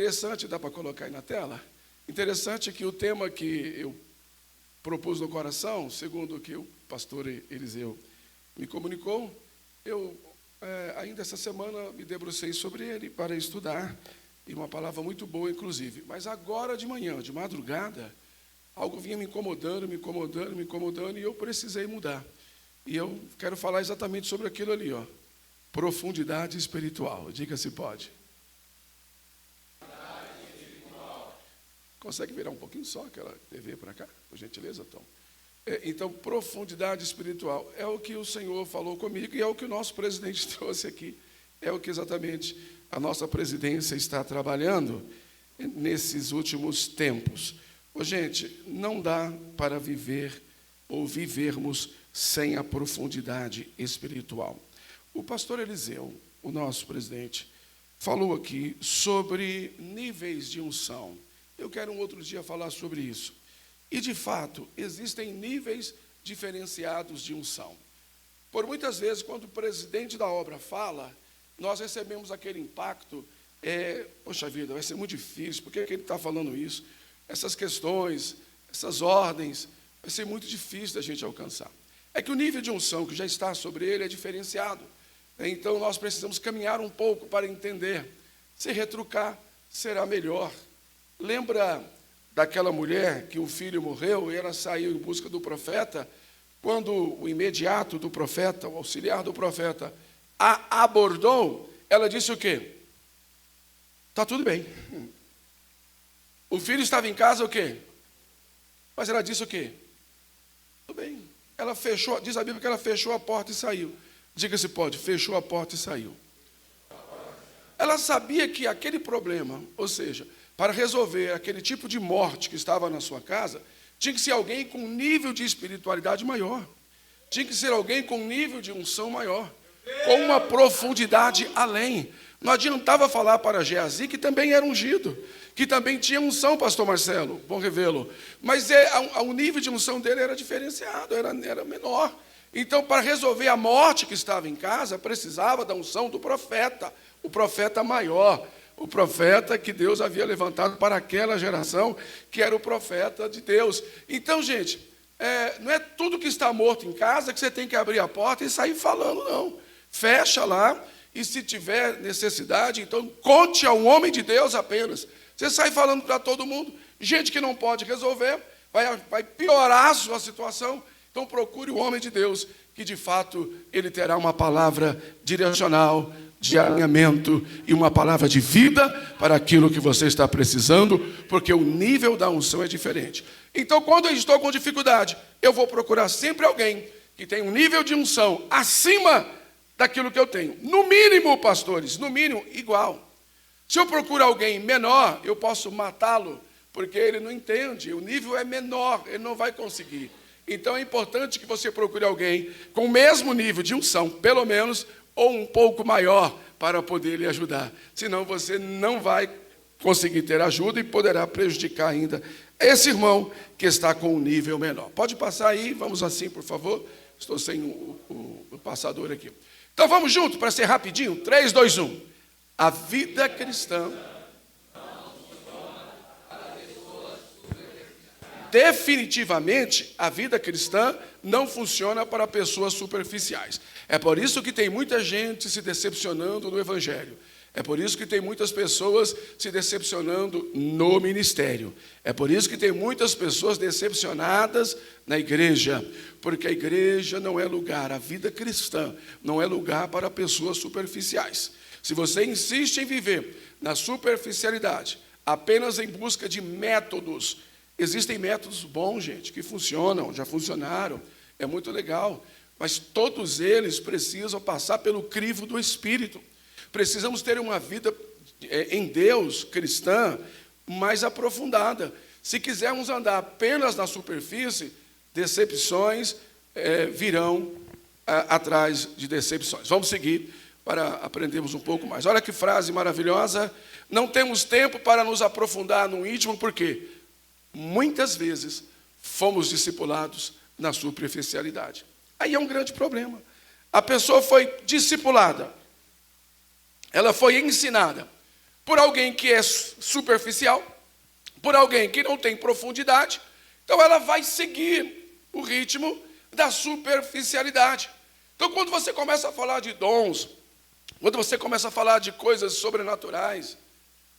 interessante, dá para colocar aí na tela? Interessante que o tema que eu propus no coração, segundo o que o pastor Eliseu me comunicou, eu ainda essa semana me debrucei sobre ele para estudar, e uma palavra muito boa, inclusive. Mas agora de manhã, de madrugada, algo vinha me incomodando, e eu precisei mudar. E eu quero falar exatamente sobre aquilo ali, ó. Profundidade espiritual. Diga se pode. Consegue virar um pouquinho só aquela TV para cá, por gentileza, Tom? Então, profundidade espiritual é o que o Senhor falou comigo e é o que o nosso presidente trouxe aqui. É o que exatamente a nossa presidência está trabalhando nesses últimos tempos. Gente, não dá para viver ou vivermos sem a profundidade espiritual. O pastor Eliseu, o nosso presidente, falou aqui sobre níveis de unção. Eu quero um outro dia falar sobre isso. E, de fato, existem níveis diferenciados de unção. Por muitas vezes, quando o presidente da obra fala, nós recebemos aquele impacto, poxa vida, vai ser muito difícil, por que ele está falando isso? Essas questões, essas ordens, vai ser muito difícil da gente alcançar. É que o nível de unção que já está sobre ele é diferenciado. Então, nós precisamos caminhar um pouco para entender. Se retrucar, será melhor. Lembra daquela mulher que o filho morreu e ela saiu em busca do profeta? Quando o imediato do profeta, o auxiliar do profeta, a abordou, ela disse o quê? Está tudo bem. O filho estava em casa, o quê? Mas ela disse o quê? Tudo bem. Ela fechou, diz a Bíblia que ela fechou a porta e saiu. Diga se pode, fechou a porta e saiu. Ela sabia que aquele problema, ou seja, para resolver aquele tipo de morte que estava na sua casa, tinha que ser alguém com nível de espiritualidade maior. Tinha que ser alguém com nível de unção maior, com uma profundidade além. Não adiantava falar para Geazi, que também era ungido, que também tinha unção, pastor Marcelo, bom revê-lo. Mas o nível de unção dele era diferenciado, era menor. Então, para resolver a morte que estava em casa, precisava da unção do profeta, o profeta maior, o profeta que Deus havia levantado para aquela geração, que era o profeta de Deus. Então, gente, não é tudo que está morto em casa que você tem que abrir a porta e sair falando, não. Fecha lá, e se tiver necessidade, então conte ao homem de Deus apenas. Você sai falando para todo mundo, gente que não pode resolver, vai piorar a sua situação. Então procure o homem de Deus, que de fato ele terá uma palavra direcional, de alinhamento e uma palavra de vida para aquilo que você está precisando, porque o nível da unção é diferente. Então, quando eu estou com dificuldade, eu vou procurar sempre alguém que tem um nível de unção acima daquilo que eu tenho. No mínimo, pastores, no mínimo, igual. Se eu procuro alguém menor, eu posso matá-lo, porque ele não entende, o nível é menor, ele não vai conseguir. Então, é importante que você procure alguém com o mesmo nível de unção, pelo menos, ou um pouco maior, para poder lhe ajudar. Senão você não vai conseguir ter ajuda e poderá prejudicar ainda esse irmão que está com um nível menor. Pode passar aí, vamos assim, por favor. Estou sem o passador aqui. Então vamos junto, para ser rapidinho. 3, 2, 1. A vida cristã definitivamente, a vida cristã não funciona para pessoas superficiais. É por isso que tem muita gente se decepcionando no Evangelho. É por isso que tem muitas pessoas se decepcionando no ministério. É por isso que tem muitas pessoas decepcionadas na igreja. Porque a igreja não é lugar, a vida cristã não é lugar para pessoas superficiais. Se você insiste em viver na superficialidade, apenas em busca de métodos, existem métodos bons, gente, que funcionam, já funcionaram, é muito legal, mas todos eles precisam passar pelo crivo do Espírito. Precisamos ter uma vida em Deus, cristã, mais aprofundada. Se quisermos andar apenas na superfície, decepções virão atrás de decepções. Vamos seguir para aprendermos um pouco mais. Olha que frase maravilhosa. Não temos tempo para nos aprofundar no íntimo, por quê? Muitas vezes fomos discipulados na superficialidade. Aí é um grande problema. A pessoa foi discipulada, ela foi ensinada, por alguém que é superficial, por alguém que não tem profundidade. Então ela vai seguir o ritmo da superficialidade. Então quando você começa a falar de dons, quando você começa a falar de coisas sobrenaturais,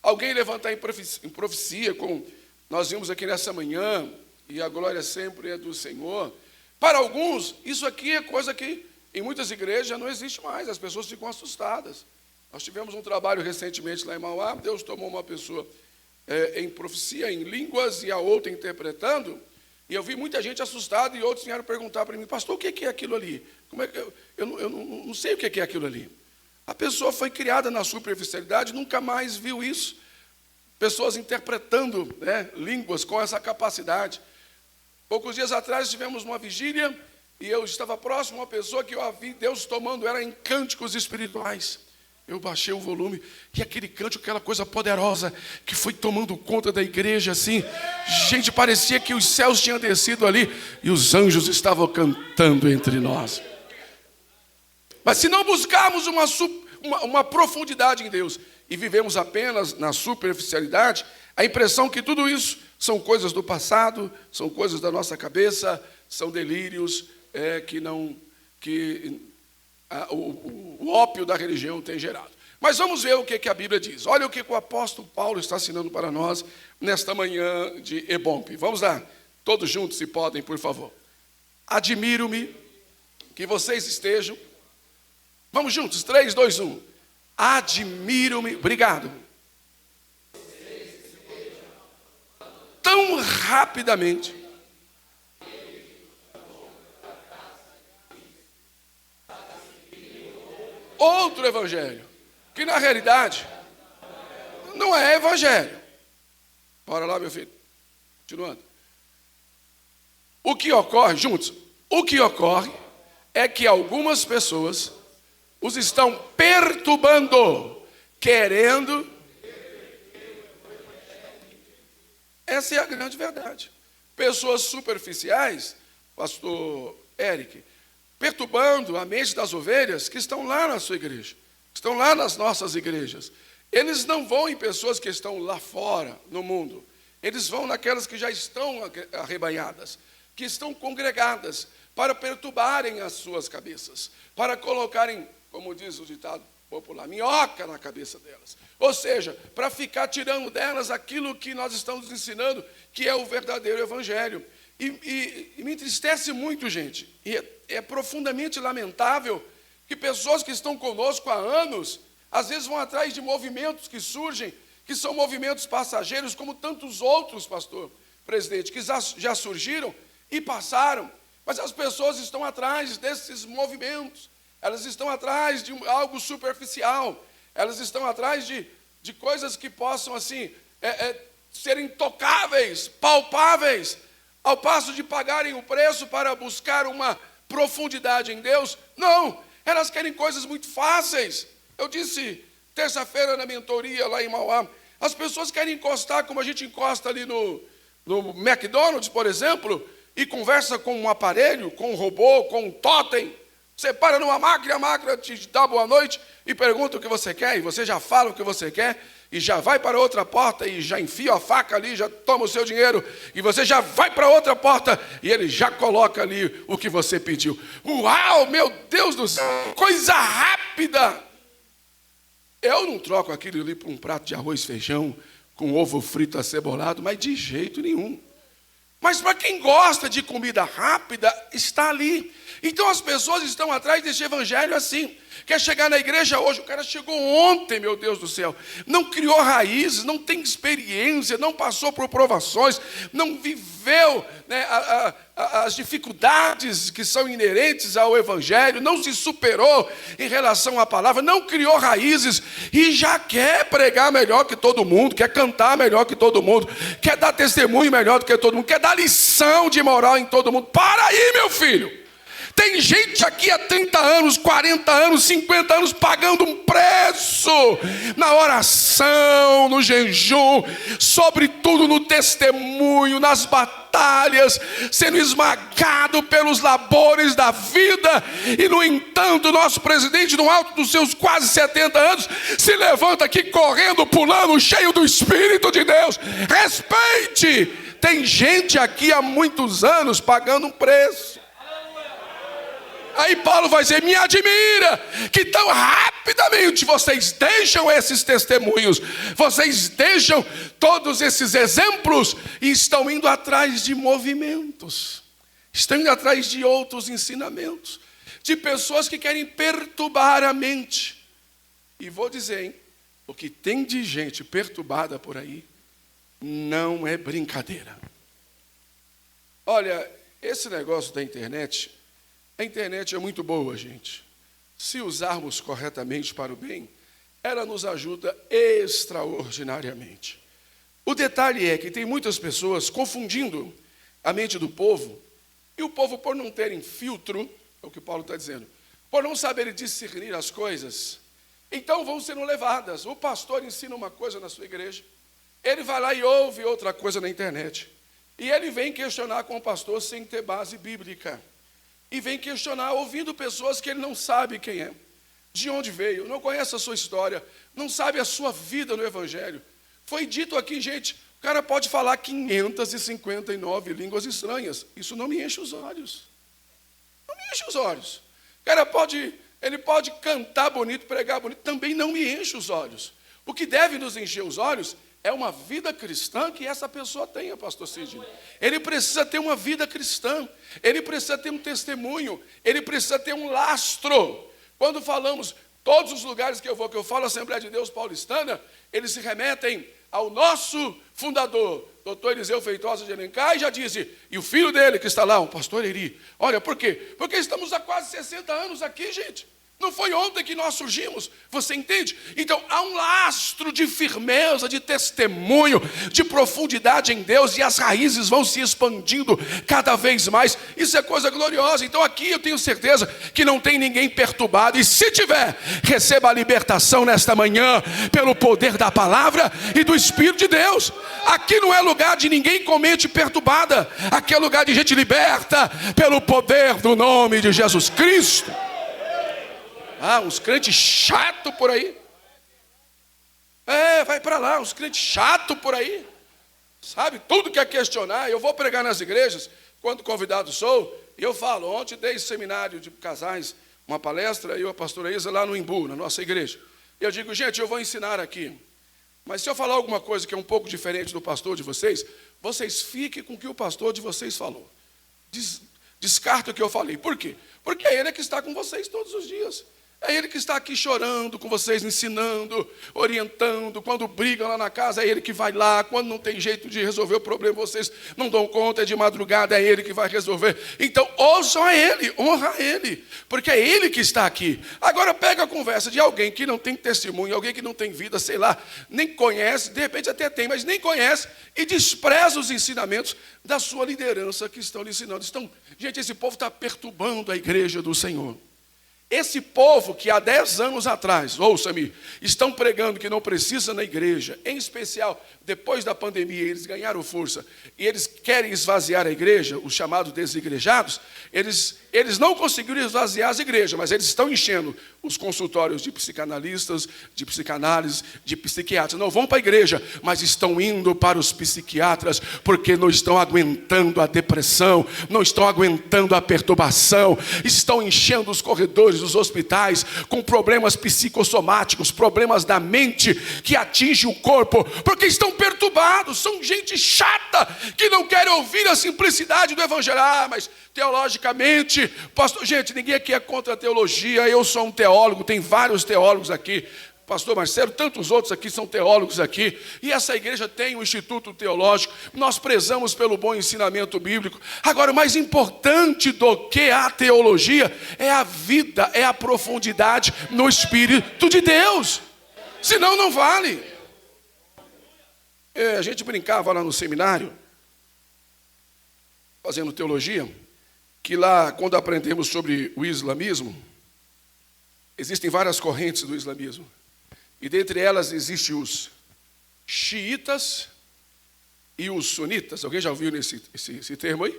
alguém levantar em profecia, como nós vimos aqui nessa manhã, e a glória sempre é do Senhor, para alguns, isso aqui é coisa que em muitas igrejas já não existe mais, as pessoas ficam assustadas. Nós tivemos um trabalho recentemente lá em Mauá, Deus tomou uma pessoa em profecia, em línguas, e a outra interpretando, e eu vi muita gente assustada, e outros vieram perguntar para mim, pastor, o que é aquilo ali? Como é que eu não sei o que é aquilo ali. A pessoa foi criada na superficialidade, nunca mais viu isso. Pessoas interpretando, né, línguas com essa capacidade. Poucos dias atrás tivemos uma vigília, e eu estava próximo a uma pessoa que eu vi Deus tomando ela em cânticos espirituais. Eu baixei o volume, e aquele cântico, aquela coisa poderosa, que foi tomando conta da igreja, assim, gente, parecia que os céus tinham descido ali, e os anjos estavam cantando entre nós. Mas se não buscarmos uma profundidade em Deus, e vivemos apenas na superficialidade, a impressão que tudo isso são coisas do passado, são coisas da nossa cabeça, são delírios o ópio da religião tem gerado. Mas vamos ver o que a Bíblia diz. Olha o que o apóstolo Paulo está ensinando para nós nesta manhã de Ebompe. Vamos lá, todos juntos, se podem, por favor. Admiro-me que vocês estejam. Vamos juntos, 3, 2, 1. Admiro-me, obrigado. Tão rapidamente. Outro evangelho, que na realidade não é evangelho. Bora lá, meu filho. Continuando. O que ocorre, juntos, o que ocorre é que algumas pessoas os estão perturbando, querendo. Essa é a grande verdade. Pessoas superficiais, pastor Eric, perturbando a mente das ovelhas que estão lá na sua igreja, estão lá nas nossas igrejas. Eles não vão em pessoas que estão lá fora, no mundo. Eles vão naquelas que já estão arrebanhadas, que estão congregadas, para perturbarem as suas cabeças, para colocarem, como diz o ditado popular, minhoca na cabeça delas. Ou seja, para ficar tirando delas aquilo que nós estamos ensinando, que é o verdadeiro evangelho. E me entristece muito, gente, e é profundamente lamentável que pessoas que estão conosco há anos, às vezes vão atrás de movimentos que surgem, que são movimentos passageiros, como tantos outros, pastor, presidente, que já surgiram e passaram, mas as pessoas estão atrás desses movimentos, elas estão atrás de algo superficial, elas estão atrás de coisas que possam, assim, serem tocáveis, palpáveis, ao passo de pagarem o preço para buscar uma profundidade em Deus. Não, elas querem coisas muito fáceis. Eu disse terça-feira na mentoria lá em Mauá, as pessoas querem encostar como a gente encosta ali no McDonald's, por exemplo, e conversa com um aparelho, com um robô, com um totem. Você para numa máquina, a máquina te dá boa noite e pergunta o que você quer, e você já fala o que você quer, e já vai para outra porta, e já enfia a faca ali, já toma o seu dinheiro, e você já vai para outra porta, e ele já coloca ali o que você pediu. Uau, meu Deus do céu, coisa rápida! Eu não troco aquilo ali por um prato de arroz e feijão, com ovo frito acebolado, mas de jeito nenhum. Mas para quem gosta de comida rápida, está ali. Então as pessoas estão atrás desse evangelho assim. Quer chegar na igreja hoje, o cara chegou ontem, meu Deus do céu. Não criou raízes, não tem experiência, não passou por provações, não viveu, né, as dificuldades que são inerentes ao evangelho, não se superou em relação à palavra, não criou raízes e já quer pregar melhor que todo mundo, quer cantar melhor que todo mundo, quer dar testemunho melhor do que todo mundo, quer dar lição de moral em todo mundo. Para aí, meu filho! Tem gente aqui há 30 anos, 40 anos, 50 anos pagando um preço na oração, no jejum, sobretudo no testemunho, nas batalhas, sendo esmagado pelos labores da vida. E no entanto, nosso presidente, no alto dos seus quase 70 anos, se levanta aqui correndo, pulando, cheio do Espírito de Deus. Respeite! Tem gente aqui há muitos anos pagando um preço. Aí Paulo vai dizer: me admira que tão rapidamente vocês deixam esses testemunhos, vocês deixam todos esses exemplos e estão indo atrás de movimentos, estão indo atrás de outros ensinamentos, de pessoas que querem perturbar a mente. E vou dizer, hein, o que tem de gente perturbada por aí não é brincadeira. Olha, esse negócio da internet, a internet é muito boa, gente. Se usarmos corretamente para o bem, ela nos ajuda extraordinariamente. O detalhe é que tem muitas pessoas confundindo a mente do povo, e o povo, por não terem filtro, é o que Paulo está dizendo, por não saberem discernir as coisas, então vão sendo levadas. O pastor ensina uma coisa na sua igreja, ele vai lá e ouve outra coisa na internet, e ele vem questionar com o pastor sem ter base bíblica. E vem questionar, ouvindo pessoas que ele não sabe quem é, de onde veio, não conhece a sua história, não sabe a sua vida no Evangelho. Foi dito aqui, gente, o cara pode falar 559 línguas estranhas. Isso não me enche os olhos. Não me enche os olhos. O cara ele pode cantar bonito, pregar bonito, também não me enche os olhos. O que deve nos encher os olhos é uma vida cristã que essa pessoa tenha, pastor Sidney. Ele precisa ter uma vida cristã, ele precisa ter um testemunho, ele precisa ter um lastro. Quando falamos, todos os lugares que eu falo Assembleia de Deus Paulistana, eles se remetem ao nosso fundador, doutor Eliseu Feitosa de Alencar, e já disse, e o filho dele que está lá, o pastor Eri. Olha, por quê? Porque estamos há quase 60 anos aqui, gente. Não foi ontem que nós surgimos, você entende? Então há um lastro de firmeza, de testemunho, de profundidade em Deus, e as raízes vão se expandindo cada vez mais. Isso é coisa gloriosa. Então aqui eu tenho certeza que não tem ninguém perturbado, e se tiver, receba a libertação nesta manhã, pelo poder da palavra e do Espírito de Deus. Aqui não é lugar de ninguém com mente perturbada, aqui é lugar de gente liberta, pelo poder do nome de Jesus Cristo. Ah, uns crentes chatos por aí. Vai para lá, uns crentes chatos por aí. Sabe, tudo quer questionar. Eu vou pregar nas igrejas, quando convidado sou, e eu falo, ontem dei seminário de casais, uma palestra, eu e a pastora Isa lá no Imbu, na nossa igreja. E eu digo, gente, eu vou ensinar aqui. Mas se eu falar alguma coisa que é um pouco diferente do pastor de vocês, vocês fiquem com o que o pastor de vocês falou. Descarta o que eu falei. Por quê? Porque é ele que está com vocês todos os dias. É ele que está aqui chorando com vocês, ensinando, orientando. Quando brigam lá na casa, é ele que vai lá. Quando não tem jeito de resolver o problema, vocês não dão conta, é de madrugada, é ele que vai resolver. Então, ouçam a ele, honra a ele, porque é ele que está aqui. Agora pega a conversa de alguém que não tem testemunho, alguém que não tem vida, sei lá, nem conhece, de repente até tem, mas nem conhece, e despreza os ensinamentos da sua liderança que estão lhe ensinando. Gente, esse povo está perturbando a igreja do Senhor. Esse povo que há 10 anos atrás, ouça-me, estão pregando que não precisa na igreja, em especial depois da pandemia, eles ganharam força e eles querem esvaziar a igreja, os chamados desigrejados, eles não conseguiram esvaziar as igrejas, mas eles estão enchendo os consultórios de psicanalistas, de psicanálise, de psiquiatras. Não vão para a igreja, mas estão indo para os psiquiatras, porque não estão aguentando a depressão, não estão aguentando a perturbação, estão enchendo os corredores dos hospitais com problemas psicossomáticos, problemas da mente que atingem o corpo, porque estão perturbados, são gente chata, que não quer ouvir a simplicidade do evangelho. Mas teologicamente, pastor, gente, ninguém aqui é contra a teologia, eu sou um teólogo, tem vários teólogos aqui, pastor Marcelo, tantos outros aqui são teólogos aqui, e essa igreja tem um instituto teológico, nós prezamos pelo bom ensinamento bíblico. Agora, o mais importante do que a teologia é a vida, é a profundidade no Espírito de Deus, senão não vale. A gente brincava lá no seminário, fazendo teologia, que lá, quando aprendemos sobre o islamismo, existem várias correntes do islamismo. E dentre elas existem os xiitas e os sunitas. Alguém já ouviu esse termo aí?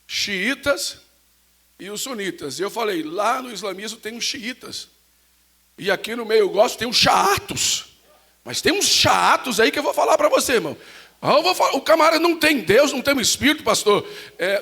Xiitas e os sunitas. E eu falei, lá no islamismo tem os xiitas. E aqui no meio eu gosto, tem os xaatos. Mas tem uns xaatos aí que eu vou falar para você, irmão. O camarada não tem Deus, não tem o Espírito, pastor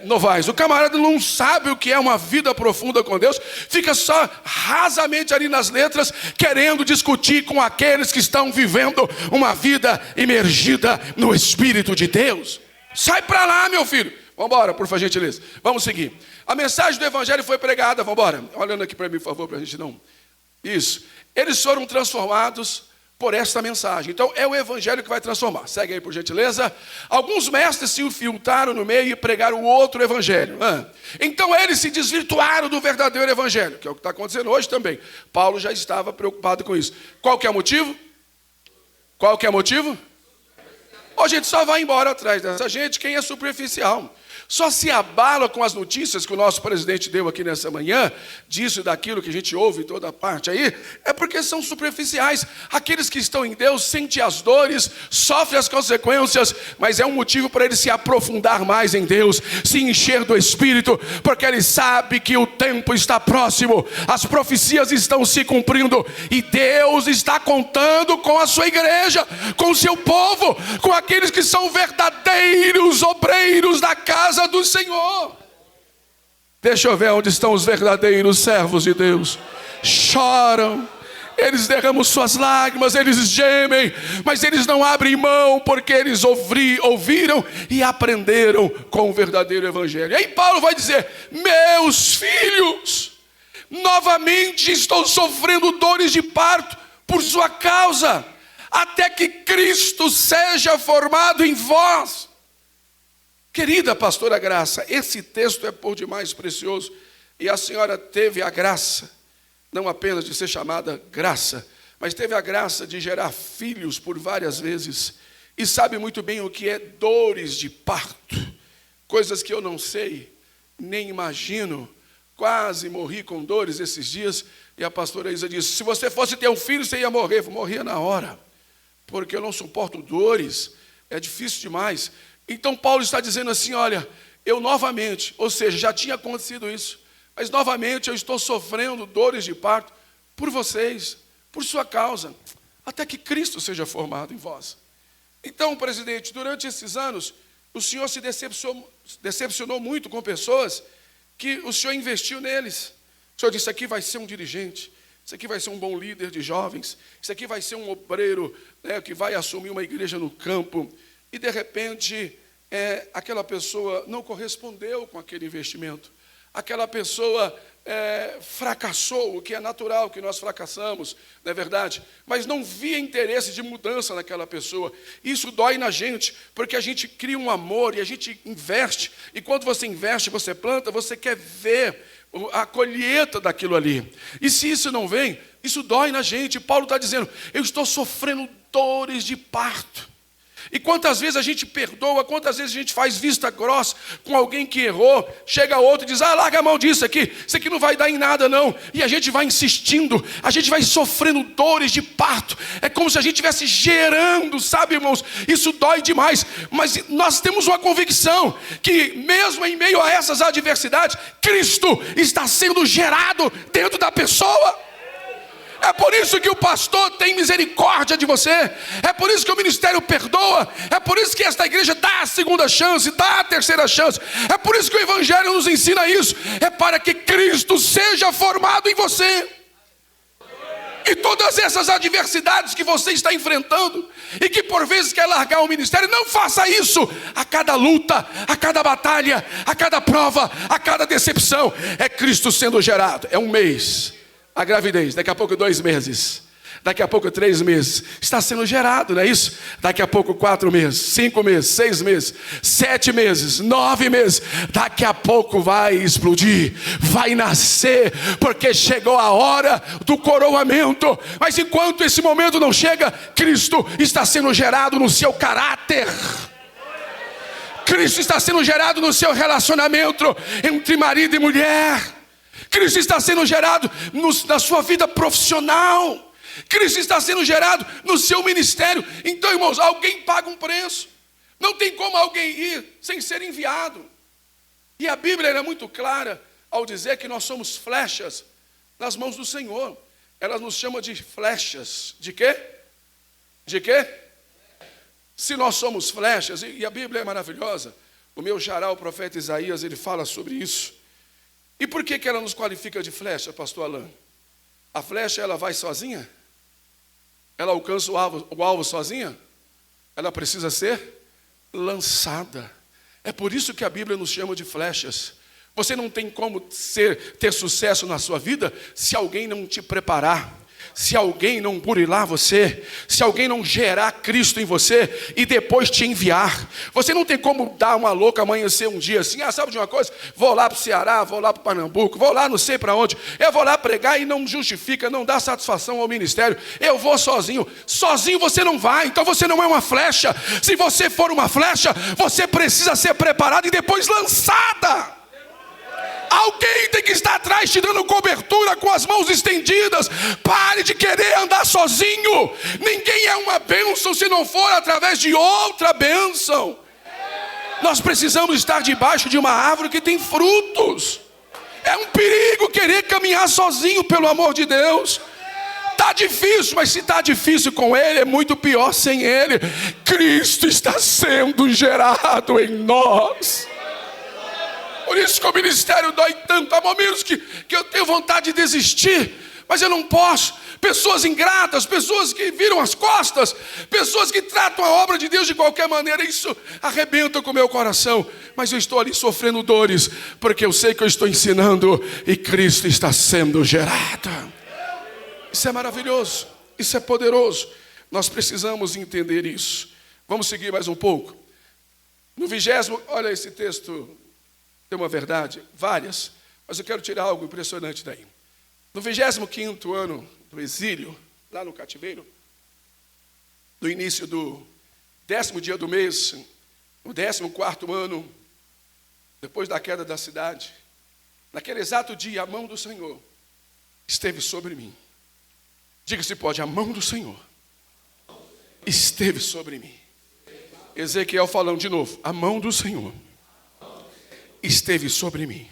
Novaes. O camarada não sabe o que é uma vida profunda com Deus. Fica só rasamente ali nas letras, querendo discutir com aqueles que estão vivendo uma vida imergida no Espírito de Deus. Sai para lá, meu filho. Vamos embora, por gentileza. Vamos seguir. A mensagem do Evangelho foi pregada. Vamos embora. Olhando aqui para mim, por favor, para a gente não... Isso. Eles foram transformados por esta mensagem. Então é o Evangelho que vai transformar. Segue aí, por gentileza. Alguns mestres se infiltraram no meio e pregaram o outro Evangelho. Então eles se desvirtuaram do verdadeiro Evangelho, que é o que está acontecendo hoje também. Paulo já estava preocupado com isso. Qual que é o motivo? Qual que é o motivo? A gente só vai embora atrás dessa gente quem é superficial. Só se abala com as notícias que o nosso presidente deu aqui nessa manhã, disso e daquilo que a gente ouve em toda parte aí, é porque são superficiais. Aqueles que estão em Deus sentem as dores, sofrem as consequências, mas é um motivo para ele se aprofundar mais em Deus, se encher do Espírito, porque ele sabe que o tempo está próximo, as profecias estão se cumprindo, e Deus está contando com a sua igreja, com o seu povo, com aqueles que são verdadeiros obreiros da casa do Senhor. Deixa eu ver onde estão os verdadeiros servos de Deus. Choram, eles derramam suas lágrimas, eles gemem, mas eles não abrem mão, porque eles ouviram e aprenderam com o verdadeiro Evangelho. E aí Paulo vai dizer: meus filhos, novamente estou sofrendo dores de parto por sua causa, até que Cristo seja formado em vós. Querida pastora Graça, esse texto é por demais precioso, e a senhora teve a graça, não apenas de ser chamada Graça, mas teve a graça de gerar filhos por várias vezes, e sabe muito bem o que é dores de parto, coisas que eu não sei, nem imagino. Quase morri com dores esses dias, e a pastora Isa disse: se você fosse ter um filho, você ia morrer. Eu morria na hora, porque eu não suporto dores, é difícil demais. Então Paulo está dizendo assim: olha, eu novamente, ou seja, já tinha acontecido isso, mas novamente eu estou sofrendo dores de parto por vocês, por sua causa, até que Cristo seja formado em vós. Então, presidente, durante esses anos, o senhor se decepcionou muito com pessoas que o senhor investiu neles. O senhor disse: isso aqui vai ser um dirigente, isso aqui vai ser um bom líder de jovens, isso aqui vai ser um obreiro, que vai assumir uma igreja no campo. E de repente, aquela pessoa não correspondeu com aquele investimento. Aquela pessoa fracassou, o que é natural que nós fracassamos, não é verdade? Mas não via interesse de mudança naquela pessoa. Isso dói na gente, porque a gente cria um amor e a gente investe. E quando você investe, você planta, você quer ver a colheita daquilo ali. E se isso não vem, isso dói na gente. Paulo está dizendo: eu estou sofrendo dores de parto. E quantas vezes a gente perdoa, quantas vezes a gente faz vista grossa com alguém que errou, chega outro e diz: larga a mão disso aqui, isso aqui não vai dar em nada não. E a gente vai insistindo, a gente vai sofrendo dores de parto. É como se a gente estivesse gerando, sabe, irmãos? Isso dói demais, mas nós temos uma convicção que mesmo em meio a essas adversidades, Cristo está sendo gerado dentro da pessoa. É por isso que o pastor tem misericórdia de você. É por isso que o ministério perdoa. É por isso que esta igreja dá a segunda chance, dá a terceira chance. É por isso que o Evangelho nos ensina isso. É para que Cristo seja formado em você. E todas essas adversidades que você está enfrentando, e que por vezes quer largar o ministério, não faça isso. A cada luta, a cada batalha, a cada prova, a cada decepção, é Cristo sendo gerado. É um mês a gravidez, daqui a pouco 2 meses, daqui a pouco 3 meses, está sendo gerado, não é isso? Daqui a pouco 4 meses, 5 meses, 6 meses, 7 meses, 9 meses, daqui a pouco vai explodir, vai nascer, porque chegou a hora do coroamento. Mas enquanto esse momento não chega, Cristo está sendo gerado no seu caráter. Cristo está sendo gerado no seu relacionamento entre marido e mulher. Cristo está sendo gerado na sua vida profissional. Cristo está sendo gerado no seu ministério. Então, irmãos, alguém paga um preço. Não tem como alguém ir sem ser enviado. E a Bíblia é muito clara ao dizer que nós somos flechas nas mãos do Senhor. Ela nos chama de flechas. De quê? De quê? Se nós somos flechas, e a Bíblia é maravilhosa. O meu xará, o profeta Isaías, ele fala sobre isso. E por que ela nos qualifica de flecha, pastor Alain? A flecha, ela vai sozinha? Ela alcança o alvo sozinha? Ela precisa ser lançada. É por isso que a Bíblia nos chama de flechas. Você não tem como ter sucesso na sua vida se alguém não te preparar, se alguém não burilar você, se alguém não gerar Cristo em você e depois te enviar. Você não tem como dar uma louca, amanhecer um dia assim, sabe de uma coisa? Vou lá para o Ceará, vou lá para o Pernambuco, vou lá não sei para onde, eu vou lá pregar e não justifica, não dá satisfação ao ministério, eu vou sozinho. Sozinho você não vai, então você não é uma flecha. Se você for uma flecha, você precisa ser preparada e depois lançada. Alguém tem que estar atrás te dando cobertura com as mãos estendidas. Pare de querer andar sozinho. Ninguém é uma bênção se não for através de outra bênção. Nós precisamos estar debaixo de uma árvore que tem frutos. É um perigo querer caminhar sozinho, pelo amor de Deus. Está difícil, mas se está difícil com Ele, é muito pior sem Ele. Cristo está sendo gerado em nós. Por isso que o ministério dói tanto. Há momentos que eu tenho vontade de desistir, mas eu não posso. Pessoas ingratas, pessoas que viram as costas, pessoas que tratam a obra de Deus de qualquer maneira, isso arrebenta com o meu coração. Mas eu estou ali sofrendo dores, porque eu sei que eu estou ensinando e Cristo está sendo gerado. Isso é maravilhoso, isso é poderoso. Nós precisamos entender isso. Vamos seguir mais um pouco. No 20º, olha esse texto. Tem uma verdade, várias, mas eu quero tirar algo impressionante daí. No 25º ano do exílio, lá no cativeiro, no início do 10º dia do mês, no 14º ano, depois da queda da cidade, naquele exato dia, a mão do Senhor esteve sobre mim. Diga se pode, a mão do Senhor esteve sobre mim. Ezequiel falando de novo, a mão do Senhor esteve sobre mim.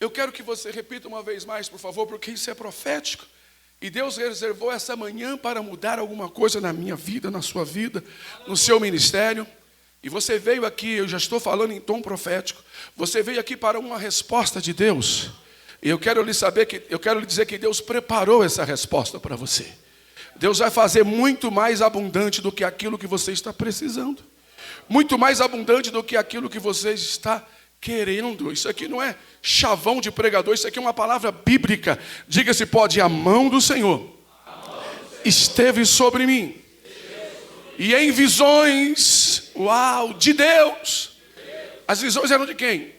Eu quero que você repita uma vez mais, por favor, porque isso é profético. E Deus reservou essa manhã para mudar alguma coisa na minha vida, na sua vida, no seu ministério. E você veio aqui, eu já estou falando em tom profético. Você veio aqui para uma resposta de Deus. E eu quero lhe dizer que Deus preparou essa resposta para você. Deus vai fazer muito mais abundante do que aquilo que você está precisando. Muito mais abundante do que aquilo que você está querendo. Isso aqui não é chavão de pregador, isso aqui é uma palavra bíblica. Diga-se pode, a mão do Senhor esteve sobre mim. E em visões, uau, de Deus. As visões eram de quem?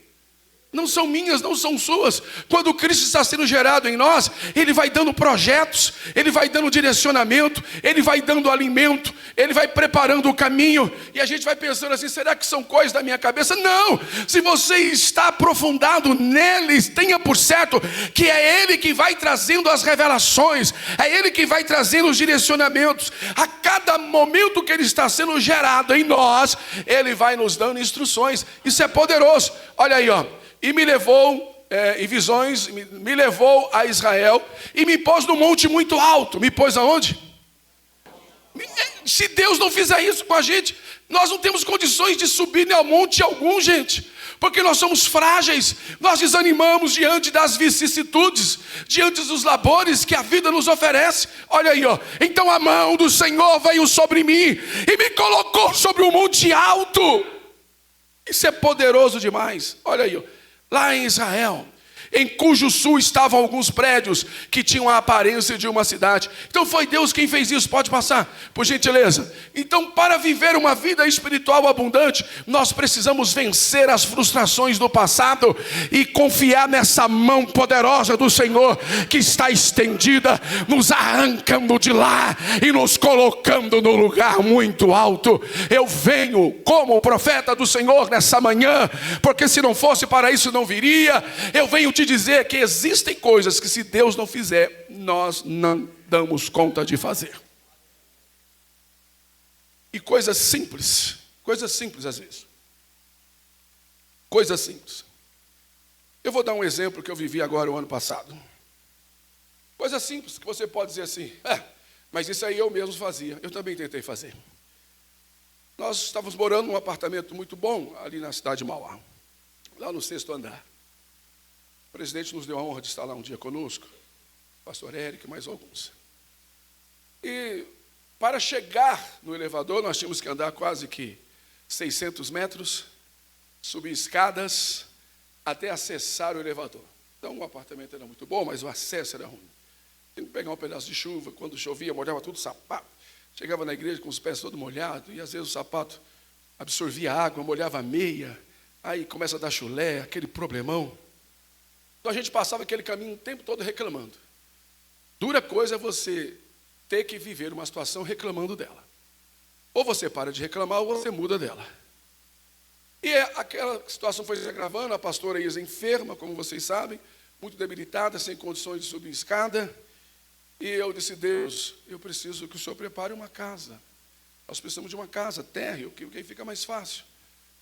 Não são minhas, não são suas. Quando Cristo está sendo gerado em nós, Ele vai dando projetos, Ele vai dando direcionamento, Ele vai dando alimento, Ele vai preparando o caminho. E a gente vai pensando assim, será que são coisas da minha cabeça? Não, se você está aprofundado neles, tenha por certo que é Ele que vai trazendo as revelações, é Ele que vai trazendo os direcionamentos. A cada momento que Ele está sendo gerado em nós, Ele vai nos dando instruções. Isso é poderoso. Olha aí, ó. E me levou, em visões, me levou a Israel e me pôs num monte muito alto. Me pôs aonde? Se Deus não fizer isso com a gente, nós não temos condições de subir a monte algum, gente. Porque nós somos frágeis, nós desanimamos diante das vicissitudes, diante dos labores que a vida nos oferece. Olha aí, ó. Então a mão do Senhor veio sobre mim e me colocou sobre um monte alto. Isso é poderoso demais. Olha aí, ó. Lá em Israel, em cujo sul estavam alguns prédios que tinham a aparência de uma cidade. Então foi Deus quem fez isso. Pode passar, por gentileza. Então, para viver uma vida espiritual abundante, nós precisamos vencer as frustrações do passado e confiar nessa mão poderosa do Senhor que está estendida, nos arrancando de lá e nos colocando no lugar muito alto. Eu venho como profeta do Senhor nessa manhã, porque se não fosse para isso não viria. Eu venho te dizer que existem coisas que, se Deus não fizer, nós não damos conta de fazer. E coisas simples às vezes. Coisas simples. Eu vou dar um exemplo que eu vivi agora o ano passado. Coisa simples que você pode dizer assim, mas isso aí eu mesmo fazia. Eu também tentei fazer. Nós estávamos morando num apartamento muito bom ali na cidade de Mauá, lá no 6º andar. O presidente nos deu a honra de estar lá um dia conosco, pastor Érico e mais alguns. E para chegar no elevador, nós tínhamos que andar quase que 600 metros, subir escadas, até acessar o elevador. Então o apartamento era muito bom, mas o acesso era ruim. Tinha que pegar um pedaço de chuva, quando chovia, molhava tudo o sapato. Chegava na igreja com os pés todo molhados, e às vezes o sapato absorvia água, molhava a meia, aí começa a dar chulé, aquele problemão. Então a gente passava aquele caminho o tempo todo reclamando. Dura coisa é você ter que viver uma situação reclamando dela. Ou você para de reclamar, ou você muda dela. E aquela situação foi se agravando, a pastora Isa enferma, como vocês sabem, muito debilitada, sem condições de subir escada. E eu disse, Deus, eu preciso que o Senhor prepare uma casa. Nós precisamos de uma casa térreo, que aí fica mais fácil.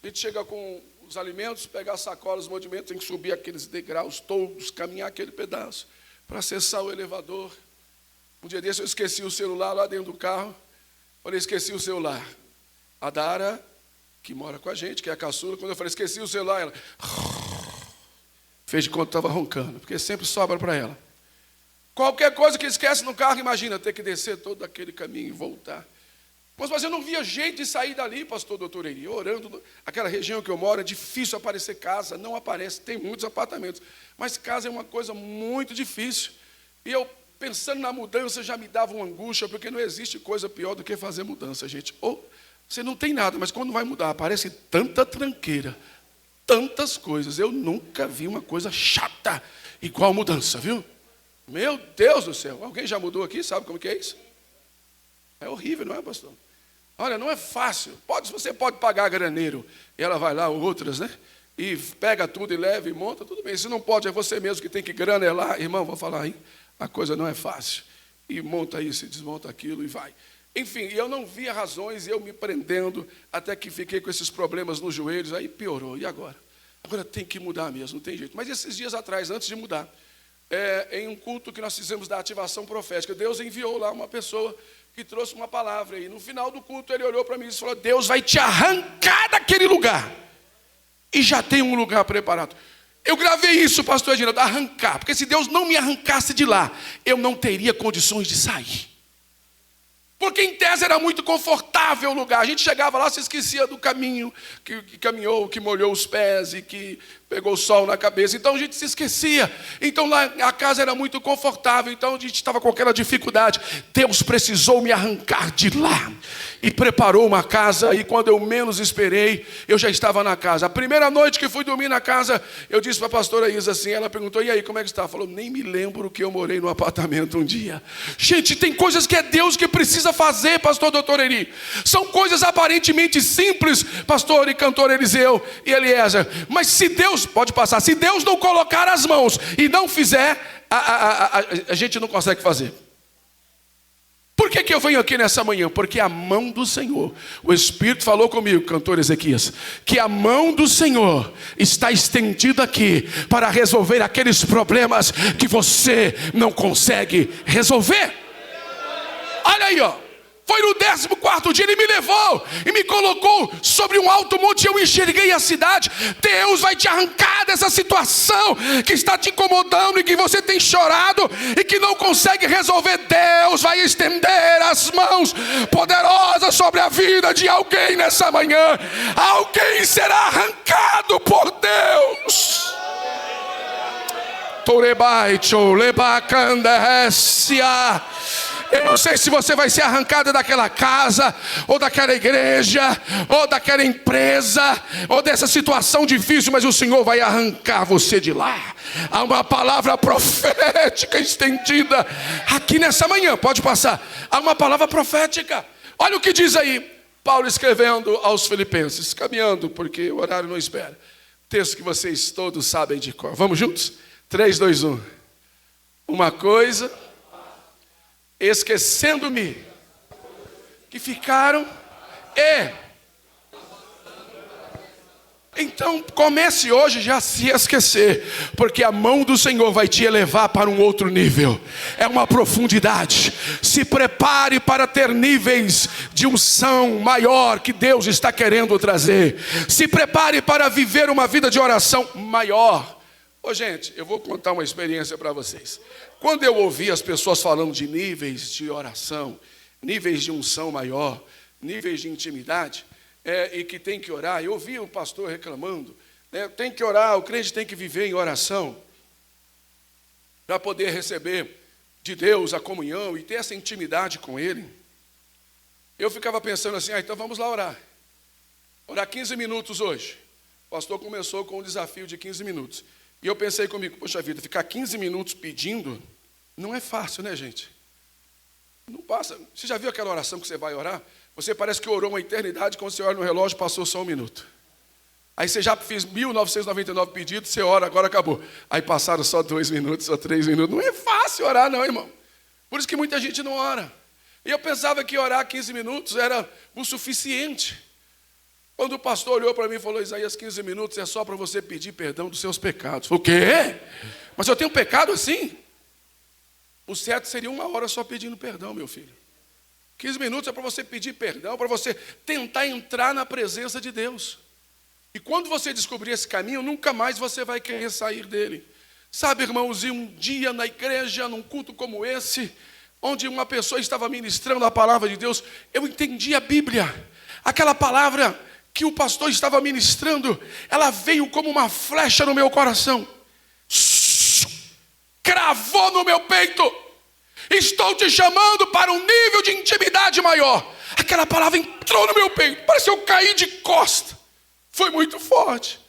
A gente chega com os alimentos, pegar as sacolas, os movimentos, tem que subir aqueles degraus todos, caminhar aquele pedaço, para acessar o elevador. Um dia desse eu esqueci o celular lá dentro do carro. Falei, esqueci o celular. A Dara, que mora com a gente, que é a caçula, quando eu falei, esqueci o celular, ela fez de conta que estava roncando, porque sempre sobra para ela. Qualquer coisa que esquece no carro, imagina, ter que descer todo aquele caminho e voltar. Mas eu não via jeito de sair dali, pastor doutor Eri, orando. Aquela região que eu moro é difícil aparecer casa, não aparece, tem muitos apartamentos. Mas casa é uma coisa muito difícil. E eu, pensando na mudança, já me dava uma angústia, porque não existe coisa pior do que fazer mudança, gente. Ou você não tem nada, mas quando vai mudar, aparece tanta tranqueira, tantas coisas. Eu nunca vi uma coisa chata igual mudança, viu? Meu Deus do céu, alguém já mudou aqui? Sabe como que é isso? É horrível, não é, pastor? Olha, não é fácil. Você pode pagar graneiro, e ela vai lá, outras, né? E pega tudo e leva e monta, tudo bem. Se não pode, é você mesmo que tem que granelar. Irmão, vou falar aí, a coisa não é fácil. E monta isso, e desmonta aquilo e vai. Enfim, eu não via razões, e eu me prendendo, até que fiquei com esses problemas nos joelhos, aí piorou. E agora? Agora tem que mudar mesmo, não tem jeito. Mas esses dias atrás, antes de mudar, em um culto que nós fizemos da ativação profética, Deus enviou lá uma pessoa que trouxe uma palavra. E no final do culto ele olhou para mim e falou, Deus vai te arrancar daquele lugar. E já tem um lugar preparado. Eu gravei isso, pastor Edinaldo, arrancar. Porque se Deus não me arrancasse de lá, eu não teria condições de sair. Porque em tese era muito confortável o lugar. A gente chegava lá, se esquecia do caminho, que caminhou, que molhou os pés e que pegou o sol na cabeça. Então a gente se esquecia. Então lá a casa era muito confortável. Então a gente estava com aquela dificuldade. Deus precisou me arrancar de lá. E preparou uma casa. E quando eu menos esperei, eu já estava na casa. A primeira noite que fui dormir na casa, eu disse para a pastora Isa assim. Ela perguntou, e aí, como é que está? Falou, nem me lembro que eu morei no apartamento um dia. Gente, tem coisas que é Deus que precisa fazer, pastor doutor Eri. São coisas aparentemente simples, pastor e cantor Eliseu e Eliezer. Mas se Deus, pode passar, se Deus não colocar as mãos e não fizer, a gente não consegue fazer. Por que eu venho aqui nessa manhã? Porque a mão do Senhor, o Espírito falou comigo, cantor Ezequias, que a mão do Senhor está estendida aqui para resolver aqueles problemas que você não consegue resolver. Olha aí, ó. Foi no 14º dia, ele me levou e me colocou sobre um alto monte e eu enxerguei a cidade. Deus vai te arrancar dessa situação que está te incomodando e que você tem chorado e que não consegue resolver. Deus vai estender as mãos poderosas sobre a vida de alguém nessa manhã. Alguém será arrancado por Deus. Eu não sei se você vai ser arrancada daquela casa, ou daquela igreja, ou daquela empresa, ou dessa situação difícil, mas o Senhor vai arrancar você de lá. Há uma palavra profética estendida aqui nessa manhã, pode passar. Há uma palavra profética. Olha o que diz aí, Paulo escrevendo aos Filipenses, caminhando, porque o horário não espera. Texto que vocês todos sabem de cor. Vamos juntos? 3, 2, 1. Uma coisa, esquecendo-me que ficaram Então comece hoje já a se esquecer, porque a mão do Senhor vai te elevar para um outro nível. É uma profundidade. Se prepare para ter níveis de unção maior que Deus está querendo trazer. Se prepare para viver uma vida de oração maior. Gente, eu vou contar uma experiência para vocês. Quando eu ouvi as pessoas falando de níveis de oração, níveis de unção maior, níveis de intimidade, e que tem que orar, eu ouvi o pastor reclamando, tem que orar, o crente tem que viver em oração, para poder receber de Deus a comunhão e ter essa intimidade com Ele. Eu ficava pensando assim, então vamos lá orar. Orar 15 minutos hoje. O pastor começou com um desafio de 15 minutos. E eu pensei comigo, poxa vida, ficar 15 minutos pedindo, não é fácil, né, gente? Não passa. Você já viu aquela oração que você vai orar? Você parece que orou uma eternidade, quando você olha no relógio, passou só 1 minuto. Aí você já fez 1999 pedidos, você ora, agora acabou. Aí passaram só 2 minutos, só 3 minutos. Não é fácil orar não, irmão. Por isso que muita gente não ora. E eu pensava que orar 15 minutos era o suficiente. Quando o pastor olhou para mim e falou, Isaías, 15 minutos é só para você pedir perdão dos seus pecados. Eu falei, o quê? Mas eu tenho pecado assim? O certo seria 1 hora só pedindo perdão, meu filho. 15 minutos é para você pedir perdão, para você tentar entrar na presença de Deus. E quando você descobrir esse caminho, nunca mais você vai querer sair dele. Sabe, irmãos, e um dia na igreja, num culto como esse, onde uma pessoa estava ministrando a palavra de Deus, eu entendi a Bíblia. Aquela palavra que o pastor estava ministrando, ela veio como uma flecha no meu coração. Cravou no meu peito. Estou te chamando para um nível de intimidade maior. Aquela palavra entrou no meu peito, pareceu cair de costa. Foi muito forte.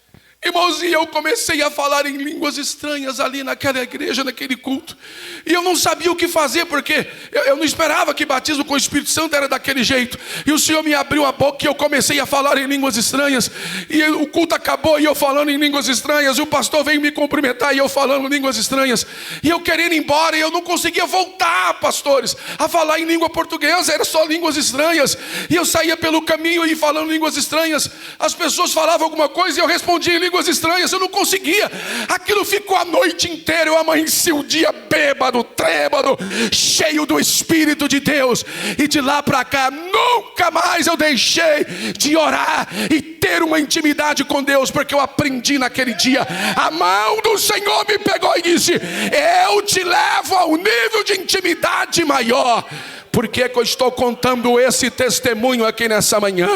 Irmãos, e eu comecei a falar em línguas estranhas ali naquela igreja, naquele culto. E eu não sabia o que fazer, porque eu não esperava que batismo com o Espírito Santo era daquele jeito. E o Senhor me abriu a boca e eu comecei a falar em línguas estranhas. E o culto acabou e eu falando em línguas estranhas. E o pastor veio me cumprimentar e eu falando em línguas estranhas. E eu querendo ir embora e eu não conseguia voltar, pastores, a falar em língua portuguesa, era só línguas estranhas. E eu saía pelo caminho e falando línguas estranhas. As pessoas falavam alguma coisa e eu respondia em línguas estranhas, eu não conseguia. Aquilo ficou a noite inteira. Eu amanheci o dia bêbado, trêbado, cheio do Espírito de Deus. E de lá para cá, nunca mais eu deixei de orar e ter uma intimidade com Deus, porque eu aprendi naquele dia. A mão do Senhor me pegou e disse, eu te levo a um nível de intimidade maior. Por que eu estou contando esse testemunho aqui nessa manhã?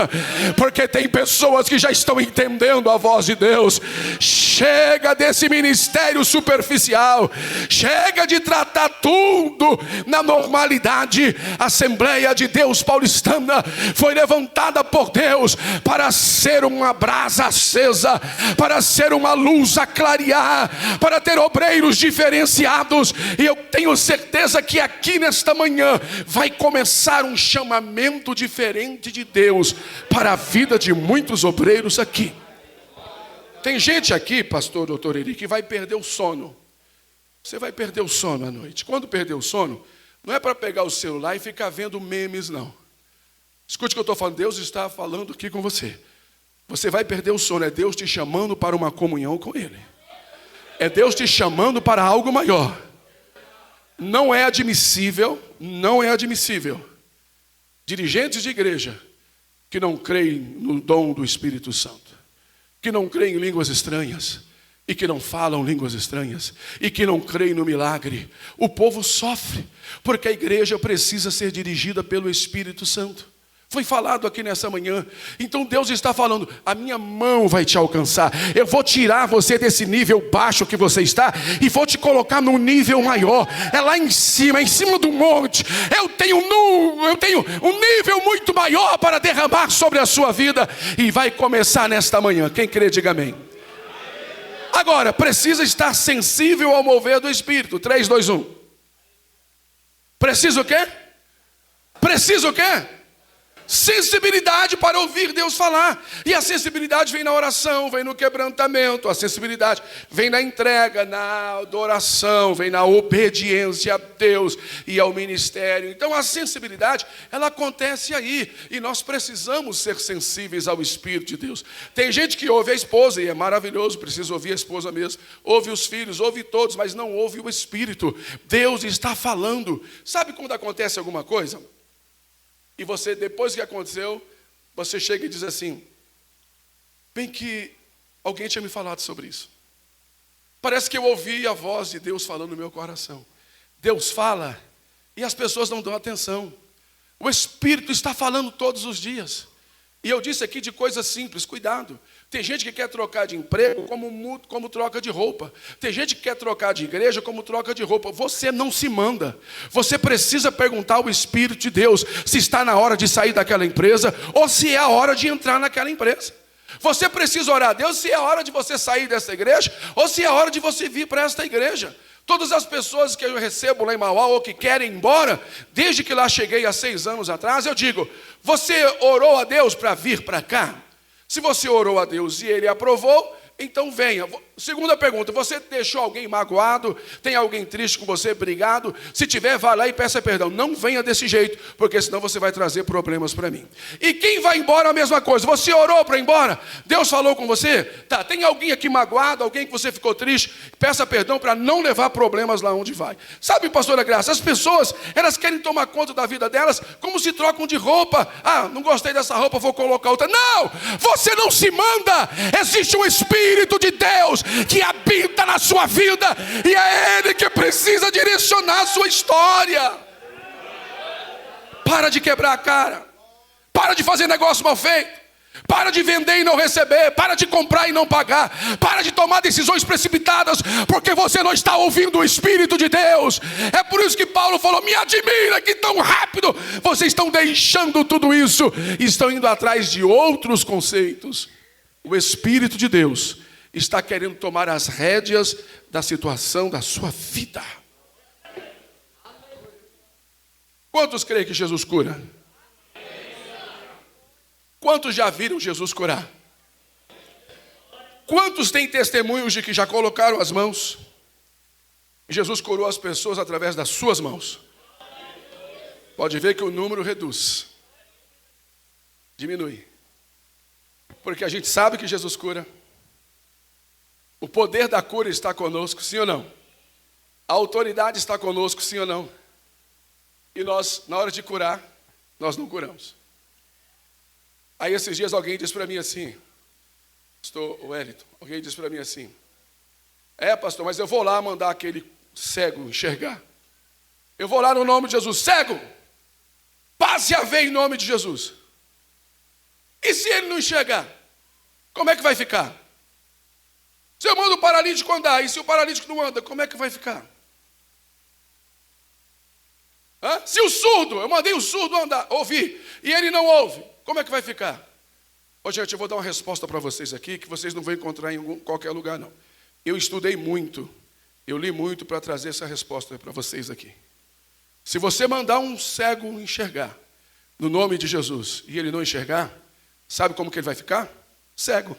Porque tem pessoas que já estão entendendo a voz de Deus. Chega desse ministério superficial. Chega de tratar tudo na normalidade. A Assembleia de Deus Paulistana foi levantada por Deus para ser uma brasa acesa, para ser uma luz a clarear, para ter obreiros diferenciados. E eu tenho certeza que aqui nesta manhã vai começar um chamamento diferente de Deus para a vida de muitos obreiros aqui. Tem gente aqui, pastor doutor Eri, que vai perder o sono. Você vai perder o sono à noite. Quando perder o sono, não é para pegar o celular e ficar vendo memes, não. Escute o que eu estou falando, Deus está falando aqui com você. Você vai perder o sono, é Deus te chamando para uma comunhão com Ele. É Deus te chamando para algo maior. Não é admissível dirigentes de igreja que não creem no dom do Espírito Santo, que não creem em línguas estranhas e que não falam línguas estranhas e que não creem no milagre. O povo sofre porque a igreja precisa ser dirigida pelo Espírito Santo. Foi falado aqui nessa manhã. Então Deus está falando, a minha mão vai te alcançar. Eu vou tirar você desse nível baixo que você está e vou te colocar num nível maior. É lá em cima do monte. Eu tenho um nível muito maior para derramar sobre a sua vida. E vai começar nesta manhã. Quem crê, diga amém. Agora, precisa estar sensível ao mover do Espírito. 3, 2, 1. Precisa o quê? Precisa o quê? Sensibilidade para ouvir Deus falar. E a sensibilidade vem na oração, vem no quebrantamento. A sensibilidade vem na entrega, na adoração, vem na obediência a Deus e ao ministério. Então a sensibilidade, ela acontece aí. E nós precisamos ser sensíveis ao Espírito de Deus. Tem gente que ouve a esposa, e é maravilhoso, precisa ouvir a esposa mesmo. Ouve os filhos, ouve todos, mas não ouve o Espírito. Deus está falando. Sabe quando acontece alguma coisa? E você, depois que aconteceu, você chega e diz assim, bem que alguém tinha me falado sobre isso. Parece que eu ouvi a voz de Deus falando no meu coração. Deus fala e as pessoas não dão atenção. O Espírito está falando todos os dias. E eu disse aqui de coisas simples, cuidado. Tem gente que quer trocar de emprego como troca de roupa. Tem gente que quer trocar de igreja como troca de roupa. Você não se manda. Você precisa perguntar ao Espírito de Deus se está na hora de sair daquela empresa ou se é a hora de entrar naquela empresa. Você precisa orar a Deus se é a hora de você sair dessa igreja ou se é a hora de você vir para esta igreja. Todas as pessoas que eu recebo lá em Mauá ou que querem ir embora, desde que lá cheguei há 6 anos atrás, eu digo, você orou a Deus para vir para cá? Se você orou a Deus e Ele aprovou, então venha. Segunda pergunta, você deixou alguém magoado? Tem alguém triste com você, brigado? Se tiver, vá lá e peça perdão. Não venha desse jeito, porque senão você vai trazer problemas para mim. E quem vai embora, a mesma coisa. Você orou para ir embora? Deus falou com você? Tá, tem alguém aqui magoado, alguém que você ficou triste? Peça perdão para não levar problemas lá onde vai. Sabe, pastora Graça, as pessoas, elas querem tomar conta da vida delas como se trocam de roupa. Ah, não gostei dessa roupa, vou colocar outra. Não, você não se manda. Existe um Espírito de Deus que habita na sua vida e é Ele que precisa direcionar a sua história. Para de quebrar a cara, para de fazer negócio mal feito, para de vender e não receber, para de comprar e não pagar, para de tomar decisões precipitadas, porque você não está ouvindo o Espírito de Deus. É por isso que Paulo falou, me admira que tão rápido vocês estão deixando tudo isso e estão indo atrás de outros conceitos. O Espírito de Deus está querendo tomar as rédeas da situação da sua vida. Quantos creem que Jesus cura? Quantos já viram Jesus curar? Quantos têm testemunhos de que já colocaram as mãos? Jesus curou as pessoas através das suas mãos. Pode ver que o número reduz. Diminui. Porque a gente sabe que Jesus cura. O poder da cura está conosco, sim ou não? A autoridade está conosco, sim ou não? E nós, na hora de curar, nós não curamos. Aí esses dias alguém disse para mim assim, pastor Wellington, alguém disse para mim assim, pastor, mas eu vou lá mandar aquele cego enxergar. Eu vou lá no nome de Jesus, cego, passe a ver em nome de Jesus. E se ele não enxergar, como é que vai ficar? Se eu mando o paralítico andar, e se o paralítico não anda, como é que vai ficar? Se o surdo, eu mandei o surdo andar, ouvir, e ele não ouve, como é que vai ficar? Ô, gente, eu vou dar uma resposta para vocês aqui, que vocês não vão encontrar em qualquer lugar, não. Eu estudei muito, eu li muito para trazer essa resposta para vocês aqui. Se você mandar um cego enxergar, no nome de Jesus, e ele não enxergar, sabe como que ele vai ficar? Cego.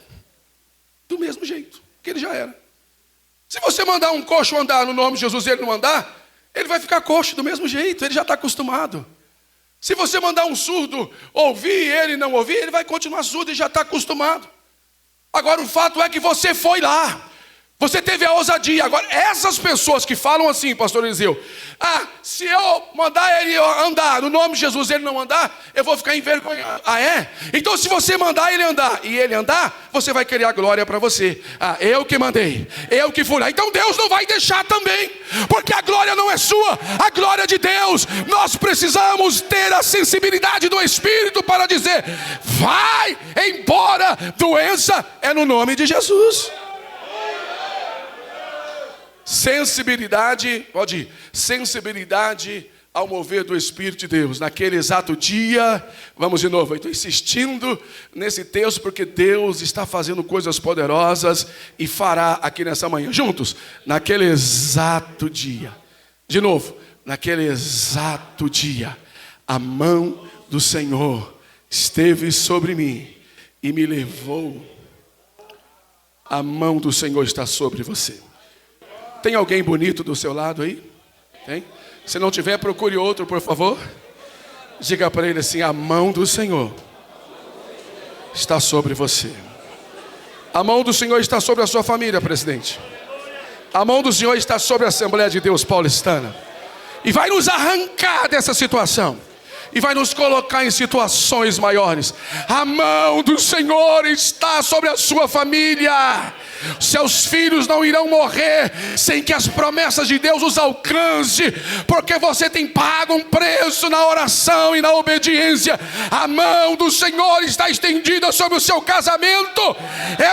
Do mesmo jeito que ele já era. Se você mandar um coxo andar no nome de Jesus e ele não andar, ele vai ficar coxo do mesmo jeito, ele já está acostumado. Se você mandar um surdo ouvir e ele não ouvir, ele vai continuar surdo e já está acostumado. Agora o fato é que você foi lá, Você teve a ousadia. Agora, essas pessoas que falam assim, pastor Eliseu, se eu mandar ele andar no nome de Jesus, ele não andar, eu vou ficar envergonhado. É? Então se você mandar ele andar e ele andar, você vai querer a glória para você. Eu que mandei, eu que fui lá. Então Deus não vai deixar também, porque a glória não é sua, a glória é de Deus. Nós precisamos ter a sensibilidade do Espírito para dizer: vai embora, doença é no nome de Jesus. Sensibilidade, pode ir, sensibilidade ao mover do Espírito de Deus. Naquele exato dia, vamos de novo, eu estou insistindo nesse texto porque Deus está fazendo coisas poderosas e fará aqui nessa manhã, juntos. Naquele exato dia, de novo, naquele exato dia, a mão do Senhor esteve sobre mim e me levou. A mão do Senhor está sobre você. Tem alguém bonito do seu lado aí? Tem? Se não tiver, procure outro, por favor. Diga para ele assim: a mão do Senhor está sobre você. A mão do Senhor está sobre a sua família, presidente. A mão do Senhor está sobre a Assembleia de Deus paulistana. E vai nos arrancar dessa situação. E vai nos colocar em situações maiores. A mão do Senhor está sobre a sua família. Seus filhos não irão morrer sem que as promessas de Deus os alcance, porque você tem pago um preço na oração e na obediência. A mão do Senhor está estendida sobre o seu casamento.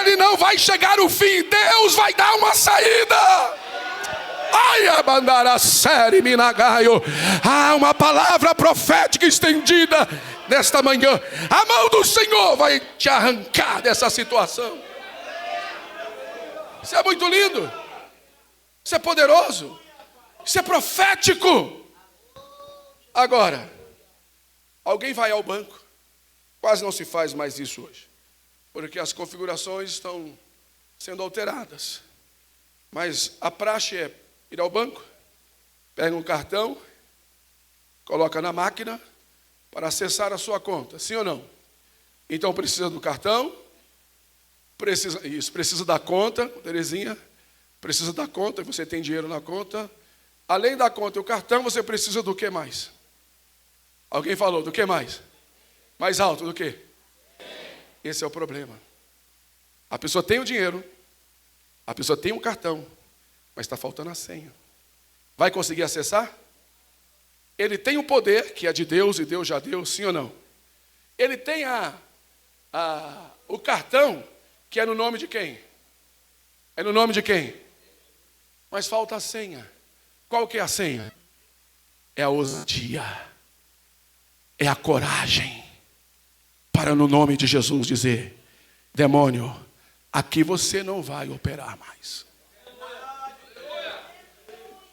Ele não vai chegar ao fim, Deus vai dar uma saída. Há uma palavra profética estendida nesta manhã. A mão do Senhor vai te arrancar dessa situação. Isso é muito lindo. Isso é poderoso. Isso é profético. Agora, alguém vai ao banco. Quase não se faz mais isso hoje, porque as configurações estão sendo alteradas. Mas a praxe é ir ao banco, pega um cartão, coloca na máquina para acessar a sua conta, sim ou não? Então precisa do cartão, precisa da conta, Terezinha, precisa da conta, você tem dinheiro na conta. Além da conta e o cartão, você precisa do que mais? Alguém falou, do que mais? Mais alto do que? Esse é o problema. A pessoa tem o dinheiro, a pessoa tem um cartão, mas está faltando a senha. Vai conseguir acessar? Ele tem o poder, que é de Deus, e Deus já deu, sim ou não? Ele tem o cartão, que é no nome de quem? É no nome de quem? Mas falta a senha. Qual que é a senha? É a ousadia. É a coragem. Para no nome de Jesus dizer: demônio, aqui você não vai operar mais.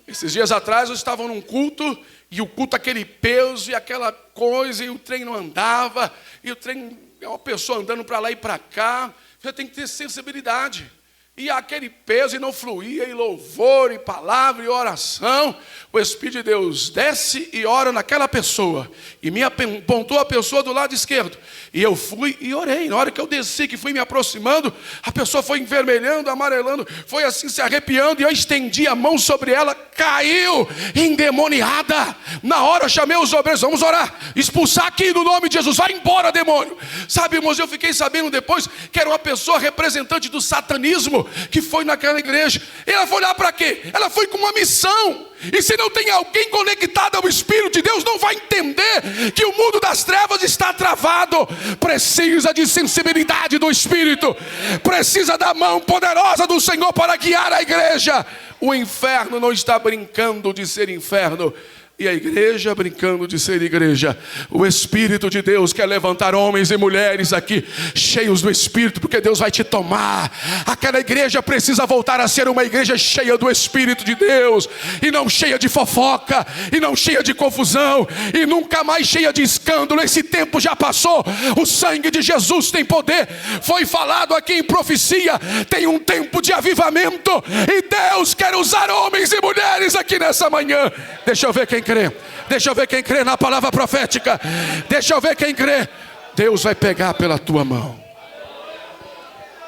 Esses dias atrás eu estava num culto, e o culto, aquele peso e aquela coisa, e o trem não andava, e o trem é uma pessoa andando para lá e para cá. Você tem que ter sensibilidade. E aquele peso, e não fluía, e louvor, e palavra, e oração. O Espírito de Deus desce e ora naquela pessoa, e me apontou a pessoa do lado esquerdo, e eu fui e orei. Na hora que eu desci, que fui me aproximando, a pessoa foi envermelhando, amarelando, foi assim se arrepiando, e eu estendi a mão sobre ela, caiu endemoniada. Na hora eu chamei os obreiros: vamos orar, expulsar aqui no nome de Jesus, vai embora, demônio. Sabe, irmãos, eu fiquei sabendo depois que era uma pessoa representante do satanismo, que foi naquela igreja. Ela foi lá para quê? Ela foi com uma missão. E se não tem alguém conectado ao Espírito de Deus, não vai entender que o mundo das trevas está travado. Precisa de sensibilidade do Espírito, precisa da mão poderosa do Senhor para guiar a igreja. O inferno não está brincando de ser inferno, e a igreja brincando de ser igreja. O Espírito de Deus quer levantar homens e mulheres aqui, cheios do Espírito, porque Deus vai te tomar. Aquela igreja precisa voltar a ser uma igreja cheia do Espírito de Deus, e não cheia de fofoca, e não cheia de confusão, e nunca mais cheia de escândalo. Esse tempo já passou. O sangue de Jesus tem poder. Foi falado aqui em profecia, tem um tempo de avivamento, e Deus quer usar homens e mulheres aqui nessa manhã. Deixa eu ver quem crê. Deixa eu ver quem crê na palavra profética. Deixa eu ver quem crê. Deus vai pegar pela tua mão.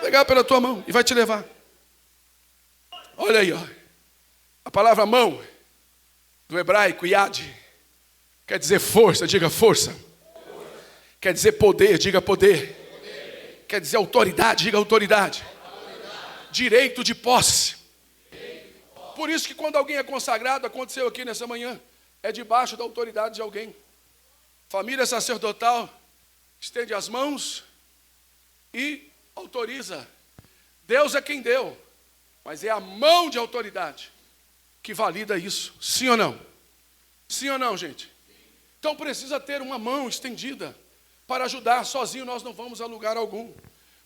Pegar pela tua mão e vai te levar. Olha aí, ó. A palavra mão, do hebraico, yad, quer dizer força, diga força. Quer dizer poder, diga poder. Quer dizer autoridade, diga autoridade. Direito de posse. Por isso que quando alguém é consagrado, aconteceu aqui nessa manhã, é debaixo da autoridade de alguém. Família sacerdotal estende as mãos e autoriza. Deus é quem deu, mas é a mão de autoridade que valida isso. Sim ou não? Sim ou não, gente? Então precisa ter uma mão estendida para ajudar. Sozinho nós não vamos a lugar algum.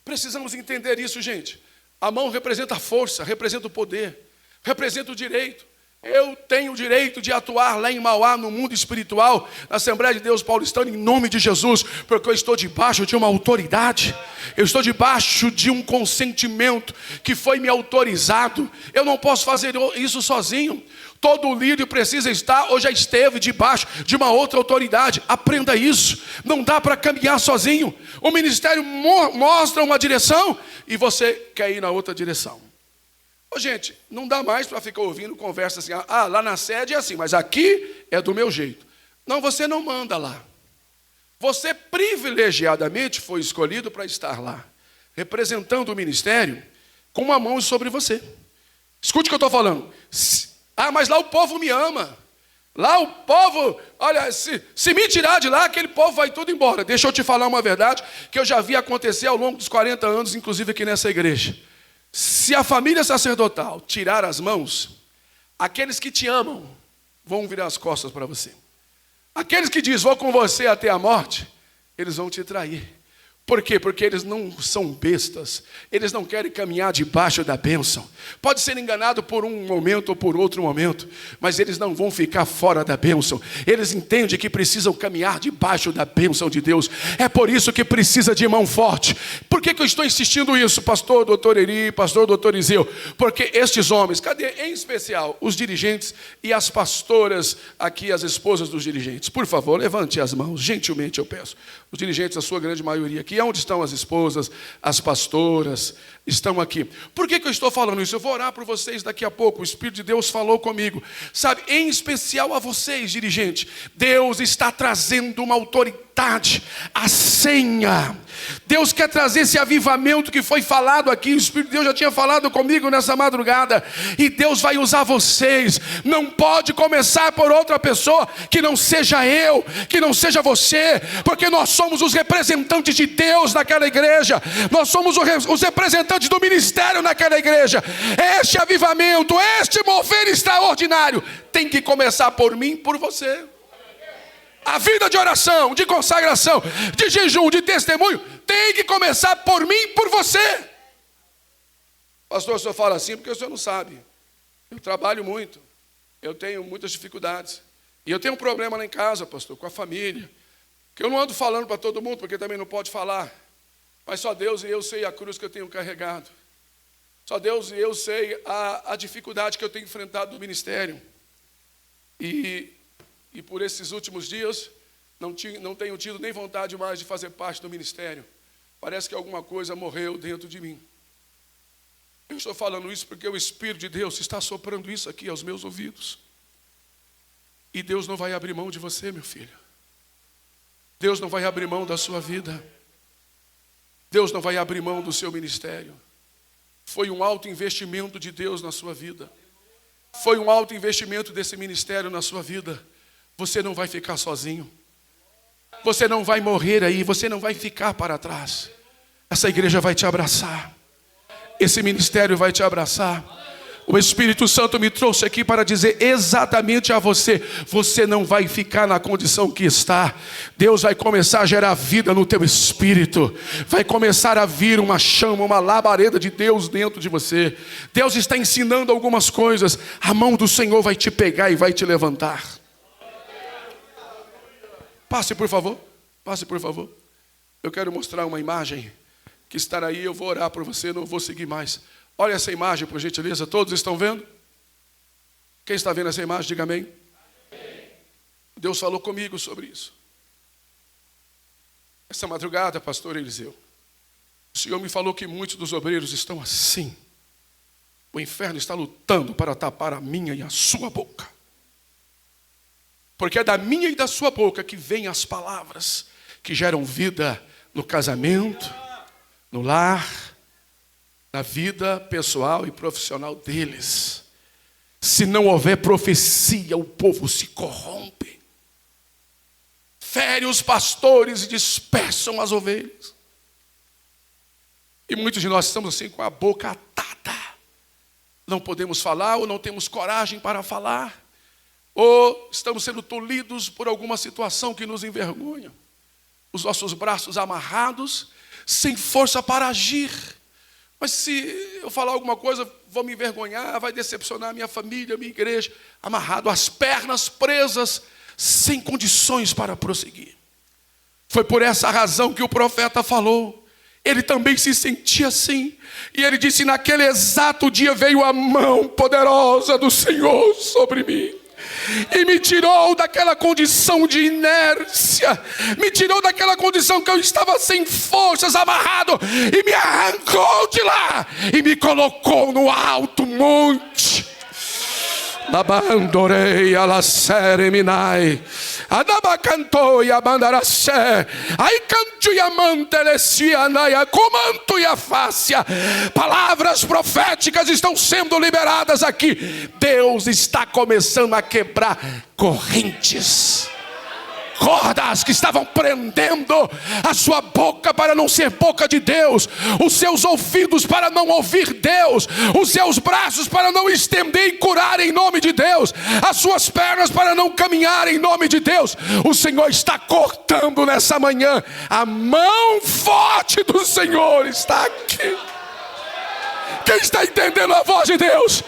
Precisamos entender isso, gente. A mão representa a força, representa o poder, representa o direito. Eu tenho o direito de atuar lá em Mauá, no mundo espiritual, na Assembleia de Deus Paulistana, em nome de Jesus, porque eu estou debaixo de uma autoridade, eu estou debaixo de um consentimento que foi me autorizado. Eu não posso fazer isso sozinho. Todo líder precisa estar ou já esteve debaixo de uma outra autoridade. Aprenda isso. Não dá para caminhar sozinho. O ministério mostra uma direção e você quer ir na outra direção. Ô, gente, não dá mais para ficar ouvindo conversa assim, lá na sede é assim, mas aqui é do meu jeito. Não, você não manda lá. Você privilegiadamente foi escolhido para estar lá, representando o ministério com uma mão sobre você. Escute o que eu estou falando. Mas lá o povo me ama. Lá o povo, olha, se me tirar de lá, aquele povo vai tudo embora. Deixa eu te falar uma verdade que eu já vi acontecer ao longo dos 40 anos, inclusive aqui nessa igreja. Se a família sacerdotal tirar as mãos, aqueles que te amam vão virar as costas para você. Aqueles que dizem, vou com você até a morte, eles vão te trair. Por quê? Porque eles não são bestas. Eles não querem caminhar debaixo da bênção. Pode ser enganado por um momento ou por outro momento, mas eles não vão ficar fora da bênção. Eles entendem que precisam caminhar debaixo da bênção de Deus. É por isso que precisa de mão forte. Por que eu estou insistindo isso, pastor doutor Eri, pastor doutor Iseu? Porque estes homens, cadê em especial os dirigentes e as pastoras aqui, as esposas dos dirigentes? Por favor, levante as mãos, gentilmente eu peço. Os dirigentes, a sua grande maioria aqui. E onde estão as esposas, as pastoras, estão aqui. Por que eu estou falando isso? Eu vou orar por vocês daqui a pouco. O Espírito de Deus falou comigo. Sabe, em especial a vocês, dirigente. Deus está trazendo uma autoridade, a senha. Deus quer trazer esse avivamento que foi falado aqui. O Espírito de Deus já tinha falado comigo nessa madrugada. E Deus vai usar vocês. Não pode começar por outra pessoa que não seja eu, que não seja você, porque nós somos os representantes de Deus naquela igreja. Nós somos os representantes do ministério naquela igreja. Este avivamento, este mover extraordinário tem que começar por mim, por você. A vida de oração, de consagração, de jejum, de testemunho tem que começar por mim, por você. Pastor, o senhor fala assim porque o senhor não sabe. Eu trabalho muito, eu tenho muitas dificuldades. E eu tenho um problema lá em casa, pastor, com a família, que eu não ando falando para todo mundo, porque também não pode falar. Mas só Deus e eu sei a cruz que eu tenho carregado. Só Deus e eu sei a dificuldade que eu tenho enfrentado no ministério. E por esses últimos dias, não tenho tido nem vontade mais de fazer parte do ministério. Parece que alguma coisa morreu dentro de mim. Eu estou falando isso porque o Espírito de Deus está soprando isso aqui aos meus ouvidos. E Deus não vai abrir mão de você, meu filho. Deus não vai abrir mão da sua vida. Deus não vai abrir mão do seu ministério. Foi um alto investimento de Deus na sua vida. Foi um alto investimento desse ministério na sua vida. Você não vai ficar sozinho. Você não vai morrer aí. Você não vai ficar para trás. Essa igreja vai te abraçar. Esse ministério vai te abraçar. O Espírito Santo me trouxe aqui para dizer exatamente a você: você não vai ficar na condição que está. Deus vai começar a gerar vida no teu espírito. Vai começar a vir uma chama, uma labareda de Deus dentro de você. Deus está ensinando algumas coisas. A mão do Senhor vai te pegar e vai te levantar. Passe, por favor. Passe, por favor. Eu quero mostrar uma imagem que estará aí. Eu vou orar por você, não vou seguir mais. Olha essa imagem, por gentileza. Todos estão vendo? Quem está vendo essa imagem, diga amém. Amém. Deus falou comigo sobre isso. Essa madrugada, pastor Eliseu, o Senhor me falou que muitos dos obreiros estão assim. O inferno está lutando para tapar a minha e a sua boca. Porque é da minha e da sua boca que vêm as palavras que geram vida no casamento, no lar, na vida pessoal e profissional deles. Se não houver profecia, o povo se corrompe. Fere os pastores e dispersam as ovelhas. E muitos de nós estamos assim com a boca atada. Não podemos falar ou não temos coragem para falar. Ou estamos sendo tolhidos por alguma situação que nos envergonha. Os nossos braços amarrados, sem força para agir. Mas se eu falar alguma coisa, vou me envergonhar, vai decepcionar a minha família, a minha igreja. Amarrado, as pernas presas, sem condições para prosseguir. Foi por essa razão que o profeta falou. Ele também se sentia assim. E ele disse, naquele exato dia veio a mão poderosa do Senhor sobre mim. E me tirou daquela condição de inércia. Me tirou daquela condição que eu estava sem forças, amarrado. E me arrancou de lá. E me colocou no alto monte. Labandorei ala sereminai. Adaba cantou e abandaracé. Aí canto e amantelecianaia. Comanto e afácia. Palavras proféticas estão sendo liberadas aqui. Deus está começando a quebrar correntes. Cordas que estavam prendendo a sua boca para não ser boca de Deus, os seus ouvidos para não ouvir Deus, os seus braços para não estender e curar em nome de Deus, as suas pernas para não caminhar em nome de Deus. O Senhor está cortando nessa manhã. A mão forte do Senhor está aqui. Quem está entendendo a voz de Deus?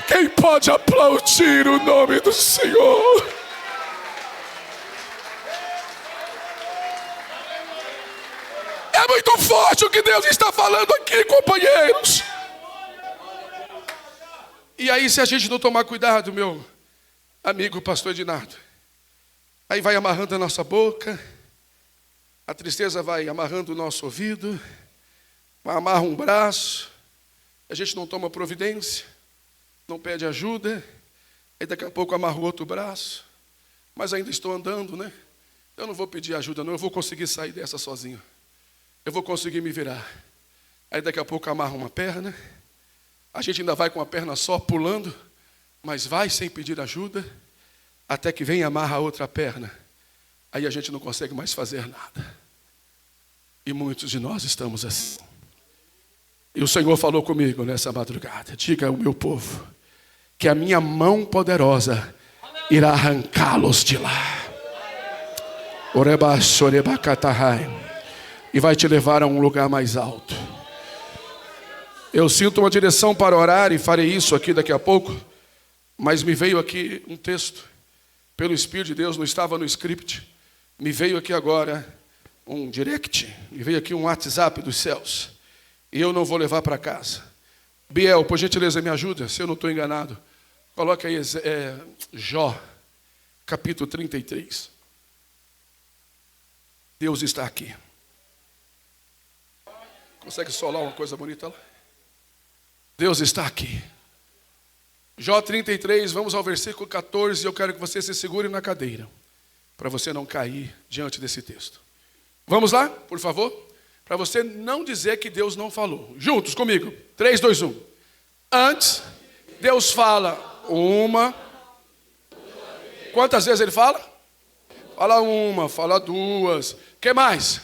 Quem pode aplaudir o nome do Senhor? É muito forte o que Deus está falando aqui, companheiros. E aí, se a gente não tomar cuidado, meu amigo pastor Edinardo, aí vai amarrando a nossa boca, a tristeza vai amarrando o nosso ouvido, amarra um braço, a gente não toma providência, não pede ajuda, aí daqui a pouco amarra o outro braço, mas ainda estou andando, né? Eu não vou pedir ajuda não, eu vou conseguir sair dessa sozinho. Eu vou conseguir me virar. Aí daqui a pouco amarra uma perna. A gente ainda vai com a perna só pulando, mas vai sem pedir ajuda, até que vem e amarra a outra perna. Aí a gente não consegue mais fazer nada. E muitos de nós estamos assim. E o Senhor falou comigo nessa madrugada. Diga ao meu povo que a minha mão poderosa irá arrancá-los de lá. Orebachorebacatahai. E vai te levar a um lugar mais alto. Eu sinto uma direção para orar e farei isso aqui daqui a pouco. Mas me veio aqui um texto. Pelo Espírito de Deus, não estava no script. Me veio aqui agora um direct. Me veio aqui um WhatsApp dos céus. E eu não vou levar para casa. Biel, por gentileza, me ajuda, se eu não estou enganado. Coloca aí Jó, capítulo 33. Deus está aqui. Consegue solar uma coisa bonita lá? Deus está aqui. Jó 33, vamos ao versículo 14. Eu quero que você se segure na cadeira, para você não cair diante desse texto. Vamos lá, por favor? Para você não dizer que Deus não falou. Juntos comigo. 3, 2, 1. Antes, Deus fala uma. Quantas vezes Ele fala? Fala uma, fala duas. O que mais?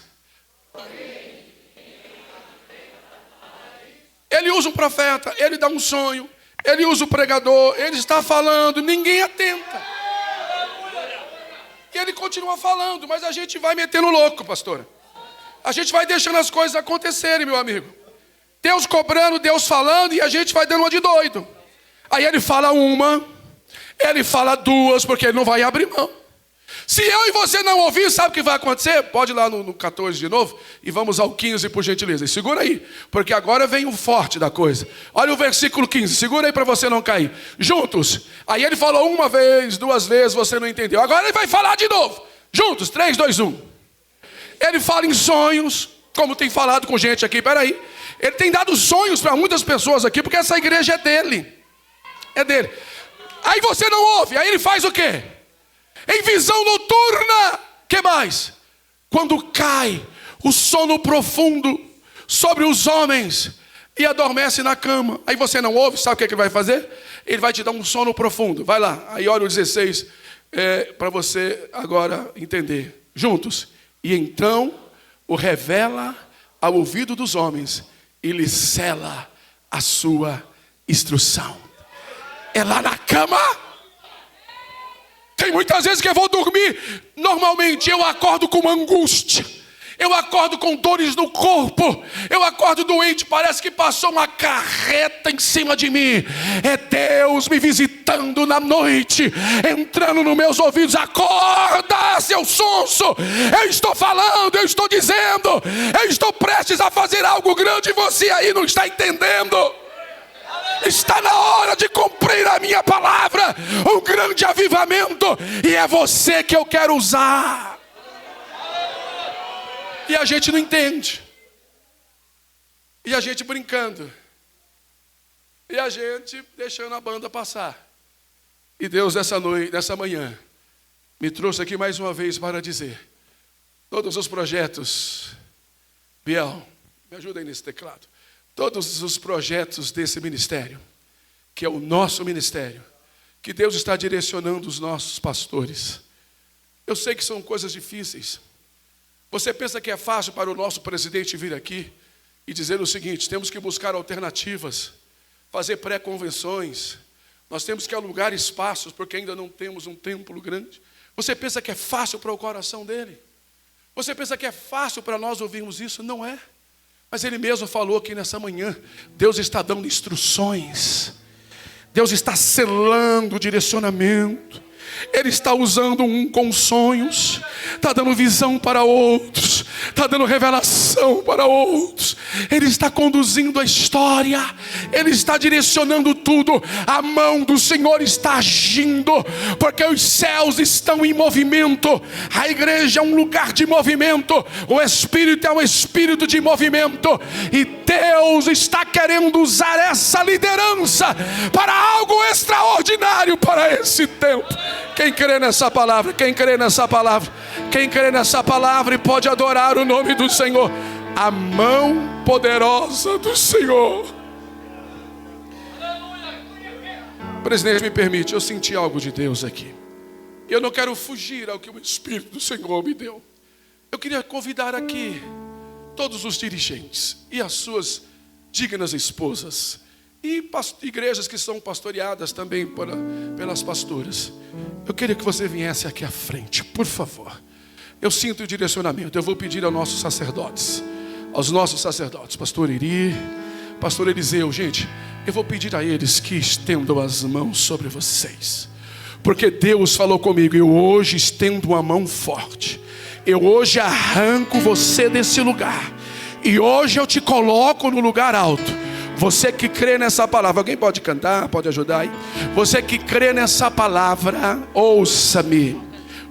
Ele usa um profeta, ele dá um sonho, ele usa o pregador, ele está falando, ninguém atenta. E ele continua falando, mas a gente vai metendo louco, pastora. A gente vai deixando as coisas acontecerem, meu amigo. Deus cobrando, Deus falando, e a gente vai dando uma de doido. Aí ele fala uma, ele fala duas, porque ele não vai abrir mão. Se eu e você não ouvir, sabe o que vai acontecer? Pode ir lá no 14 de novo e vamos ao 15, por gentileza. E segura aí, porque agora vem o forte da coisa. Olha o versículo 15, segura aí para você não cair. Juntos. Aí ele falou uma vez, duas vezes, você não entendeu. Agora ele vai falar de novo. Juntos, 3, 2, 1. Ele fala em sonhos, como tem falado com gente aqui, peraí. Ele tem dado sonhos para muitas pessoas aqui, porque essa igreja é dele. É dele. Aí você não ouve, aí ele faz o quê? Em visão noturna, que mais? Quando cai o sono profundo sobre os homens e adormece na cama, aí você não ouve, sabe o que ele vai fazer? Ele vai te dar um sono profundo. Vai lá, aí olha o 16, para você agora entender. Juntos. E então o revela ao ouvido dos homens e lhe sela a sua instrução. É lá na cama. Tem muitas vezes que eu vou dormir, normalmente eu acordo com angústia, eu acordo com dores no corpo, eu acordo doente, parece que passou uma carreta em cima de mim. É Deus me visitando na noite, entrando nos meus ouvidos. Acorda, seu sonso, eu estou falando, eu estou dizendo, eu estou prestes a fazer algo grande e você aí não está entendendo. Está na hora de cumprir a minha palavra, um grande avivamento, e é você que eu quero usar. E a gente não entende, e a gente brincando, e a gente deixando a banda passar. E Deus nessa manhã me trouxe aqui mais uma vez para dizer: todos os projetos, Biel, me ajuda aí nesse teclado. Todos os projetos desse ministério, que é o nosso ministério, que Deus está direcionando os nossos pastores. Eu sei que são coisas difíceis. Você pensa que é fácil para o nosso presidente vir aqui e dizer o seguinte: temos que buscar alternativas, fazer pré-convenções, nós temos que alugar espaços porque ainda não temos um templo grande. Você pensa que é fácil para o coração dele? Você pensa que é fácil para nós ouvirmos isso? Não é. Mas ele mesmo falou aqui nessa manhã, Deus está dando instruções, Deus está selando o direcionamento, Ele está usando um com sonhos, está dando visão para outros, está dando revelação para outros, Ele está conduzindo a história, Ele está direcionando tudo, a mão do Senhor está agindo, porque os céus estão em movimento, a igreja é um lugar de movimento, o Espírito é um espírito de movimento, e Deus está querendo usar essa liderança para algo extraordinário para esse tempo. Quem crê nessa palavra? Quem crê nessa palavra? Quem crê nessa palavra e pode adorar o nome do Senhor? A mão poderosa do Senhor. Presidente, me permite, eu senti algo de Deus aqui. Eu não quero fugir ao que o Espírito do Senhor me deu. Eu queria convidar aqui todos os dirigentes e as suas dignas esposas e igrejas que são pastoreadas também pelas pastoras. Eu queria que você viesse aqui à frente, por favor. Eu sinto o direcionamento. Eu vou pedir aos nossos sacerdotes, pastor Iri, pastor Eliseu. Gente, eu vou pedir a eles que estendam as mãos sobre vocês, porque Deus falou comigo: eu hoje estendo uma mão forte, eu hoje arranco você desse lugar, e hoje eu te coloco no lugar alto. Você que crê nessa palavra, alguém pode cantar, pode ajudar aí? Você que crê nessa palavra, ouça-me.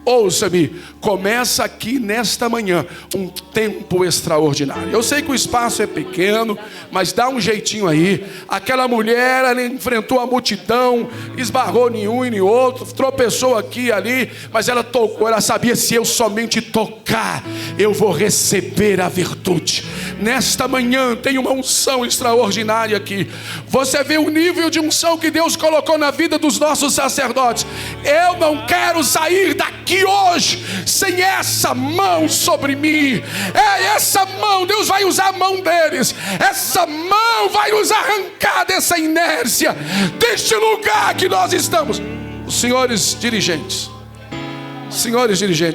Ouça-me, começa aqui nesta manhã um tempo extraordinário. Eu sei que o espaço é pequeno, mas dá um jeitinho aí. Aquela mulher, ela enfrentou a multidão, esbarrou em um e em outro, tropeçou aqui e ali, mas ela tocou, ela sabia: se eu somente tocar, eu vou receber a virtude. Nesta manhã tem uma unção extraordinária aqui. Você vê o nível de unção que Deus colocou na vida dos nossos sacerdotes. Eu não quero sair daqui hoje sem essa mão sobre mim. É essa mão, Deus vai usar a mão deles. Essa mão vai nos arrancar dessa inércia, deste lugar que nós estamos. Os senhores dirigentes,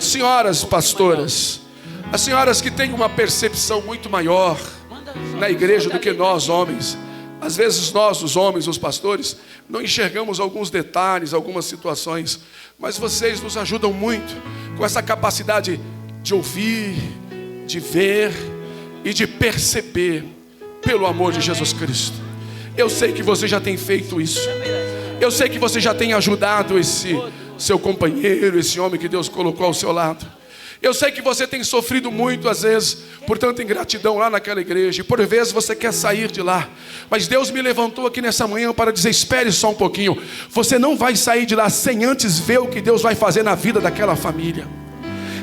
senhoras pastoras, as senhoras que têm uma percepção muito maior na igreja do que nós homens. Às vezes nós, os homens, os pastores, não enxergamos alguns detalhes, algumas situações, mas vocês nos ajudam muito com essa capacidade de ouvir, de ver e de perceber, pelo amor de Jesus Cristo. Eu sei que você já tem feito isso. Eu sei que você já tem ajudado esse seu companheiro, esse homem que Deus colocou ao seu lado. Eu sei que você tem sofrido muito, às vezes, por tanta ingratidão lá naquela igreja. E por vezes você quer sair de lá. Mas Deus me levantou aqui nessa manhã para dizer, espere só um pouquinho. Você não vai sair de lá sem antes ver o que Deus vai fazer na vida daquela família.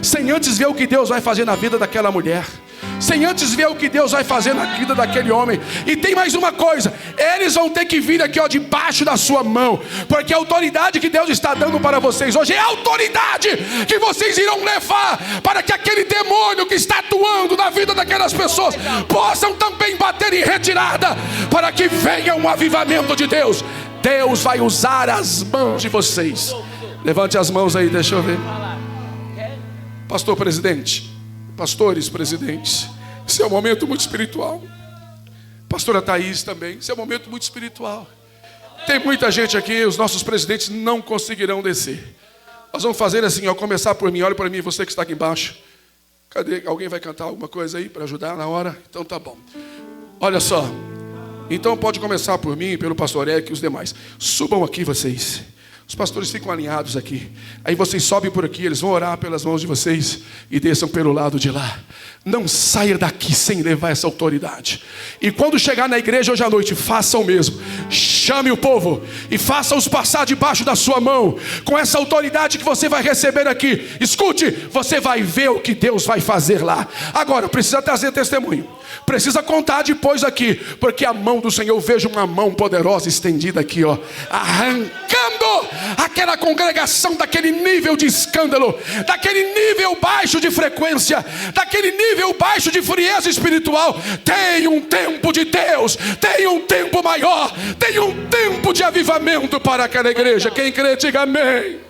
Sem antes ver o que Deus vai fazer na vida daquela mulher. Sem antes ver o que Deus vai fazer na vida daquele homem. E tem mais uma coisa, eles vão ter que vir aqui, ó, debaixo da sua mão, porque a autoridade que Deus está dando para vocês hoje é a autoridade que vocês irão levar para que aquele demônio que está atuando na vida daquelas pessoas possam também bater em retirada, para que venha um avivamento de Deus. Deus vai usar as mãos de vocês. Levante as mãos aí, deixa eu ver. Pastor presidente, pastores presidentes, esse é um momento muito espiritual. Pastora Thaís também, esse é um momento muito espiritual. Tem muita gente aqui, os nossos presidentes não conseguirão descer. Nós vamos fazer assim, ó, começar por mim. Olha para mim, você que está aqui embaixo. Cadê? Alguém vai cantar alguma coisa aí para ajudar na hora? Então tá bom. Olha só, então pode começar por mim, pelo pastor Eric e os demais. Subam aqui vocês. Os pastores ficam alinhados aqui. Aí vocês sobem por aqui, eles vão orar pelas mãos de vocês e desçam pelo lado de lá. Não saia daqui sem levar essa autoridade. E quando chegar na igreja hoje à noite, faça o mesmo. Chame o povo e faça-os passar debaixo da sua mão, com essa autoridade que você vai receber aqui. Escute, você vai ver o que Deus vai fazer lá. Agora, precisa trazer testemunho. Precisa contar depois aqui, porque a mão do Senhor, eu vejo uma mão poderosa estendida aqui, ó, arrancando aquela congregação daquele nível de escândalo, daquele nível baixo de frequência, daquele nível baixo de frieza espiritual. Tem um tempo de Deus, tem um tempo maior, tem um tempo de avivamento para aquela igreja. Quem crê, diga amém.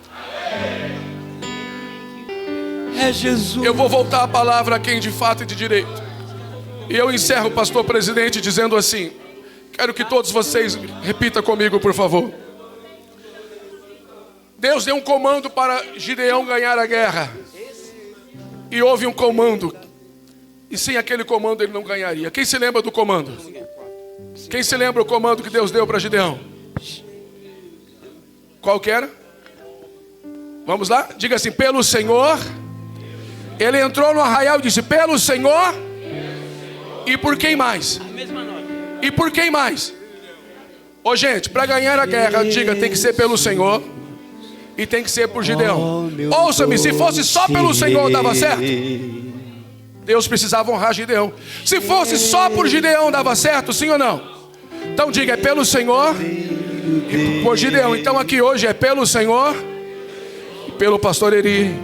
É Jesus. Eu vou voltar a palavra a quem de fato e de direito. E eu encerro, pastor presidente, dizendo assim: quero que todos vocês repitam comigo, por favor. Deus deu um comando para Gideão ganhar a guerra. E houve um comando. E sem aquele comando ele não ganharia. Quem se lembra do comando? Quem se lembra do comando que Deus deu para Gideão? Qual que era? Vamos lá? Diga assim: pelo Senhor. Ele entrou no arraial e disse: pelo Senhor. E por quem mais? E por quem mais? Ô gente, para ganhar a guerra, diga, tem que ser pelo Senhor. E tem que ser por Gideão. Ouça-me, se fosse só pelo Senhor dava certo? Deus precisava honrar Gideão. Se fosse só por Gideão dava certo, sim ou não? Então diga, é pelo Senhor e por Gideão. Então aqui hoje é pelo Senhor e pelo pastor Eri,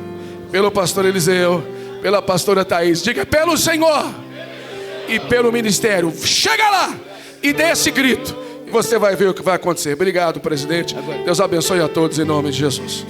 pelo pastor Eliseu, pela pastora Thaís. Diga, é pelo Senhor e pelo ministério. Chega lá e dê esse grito, e você vai ver o que vai acontecer. Obrigado, presidente. Deus abençoe a todos em nome de Jesus.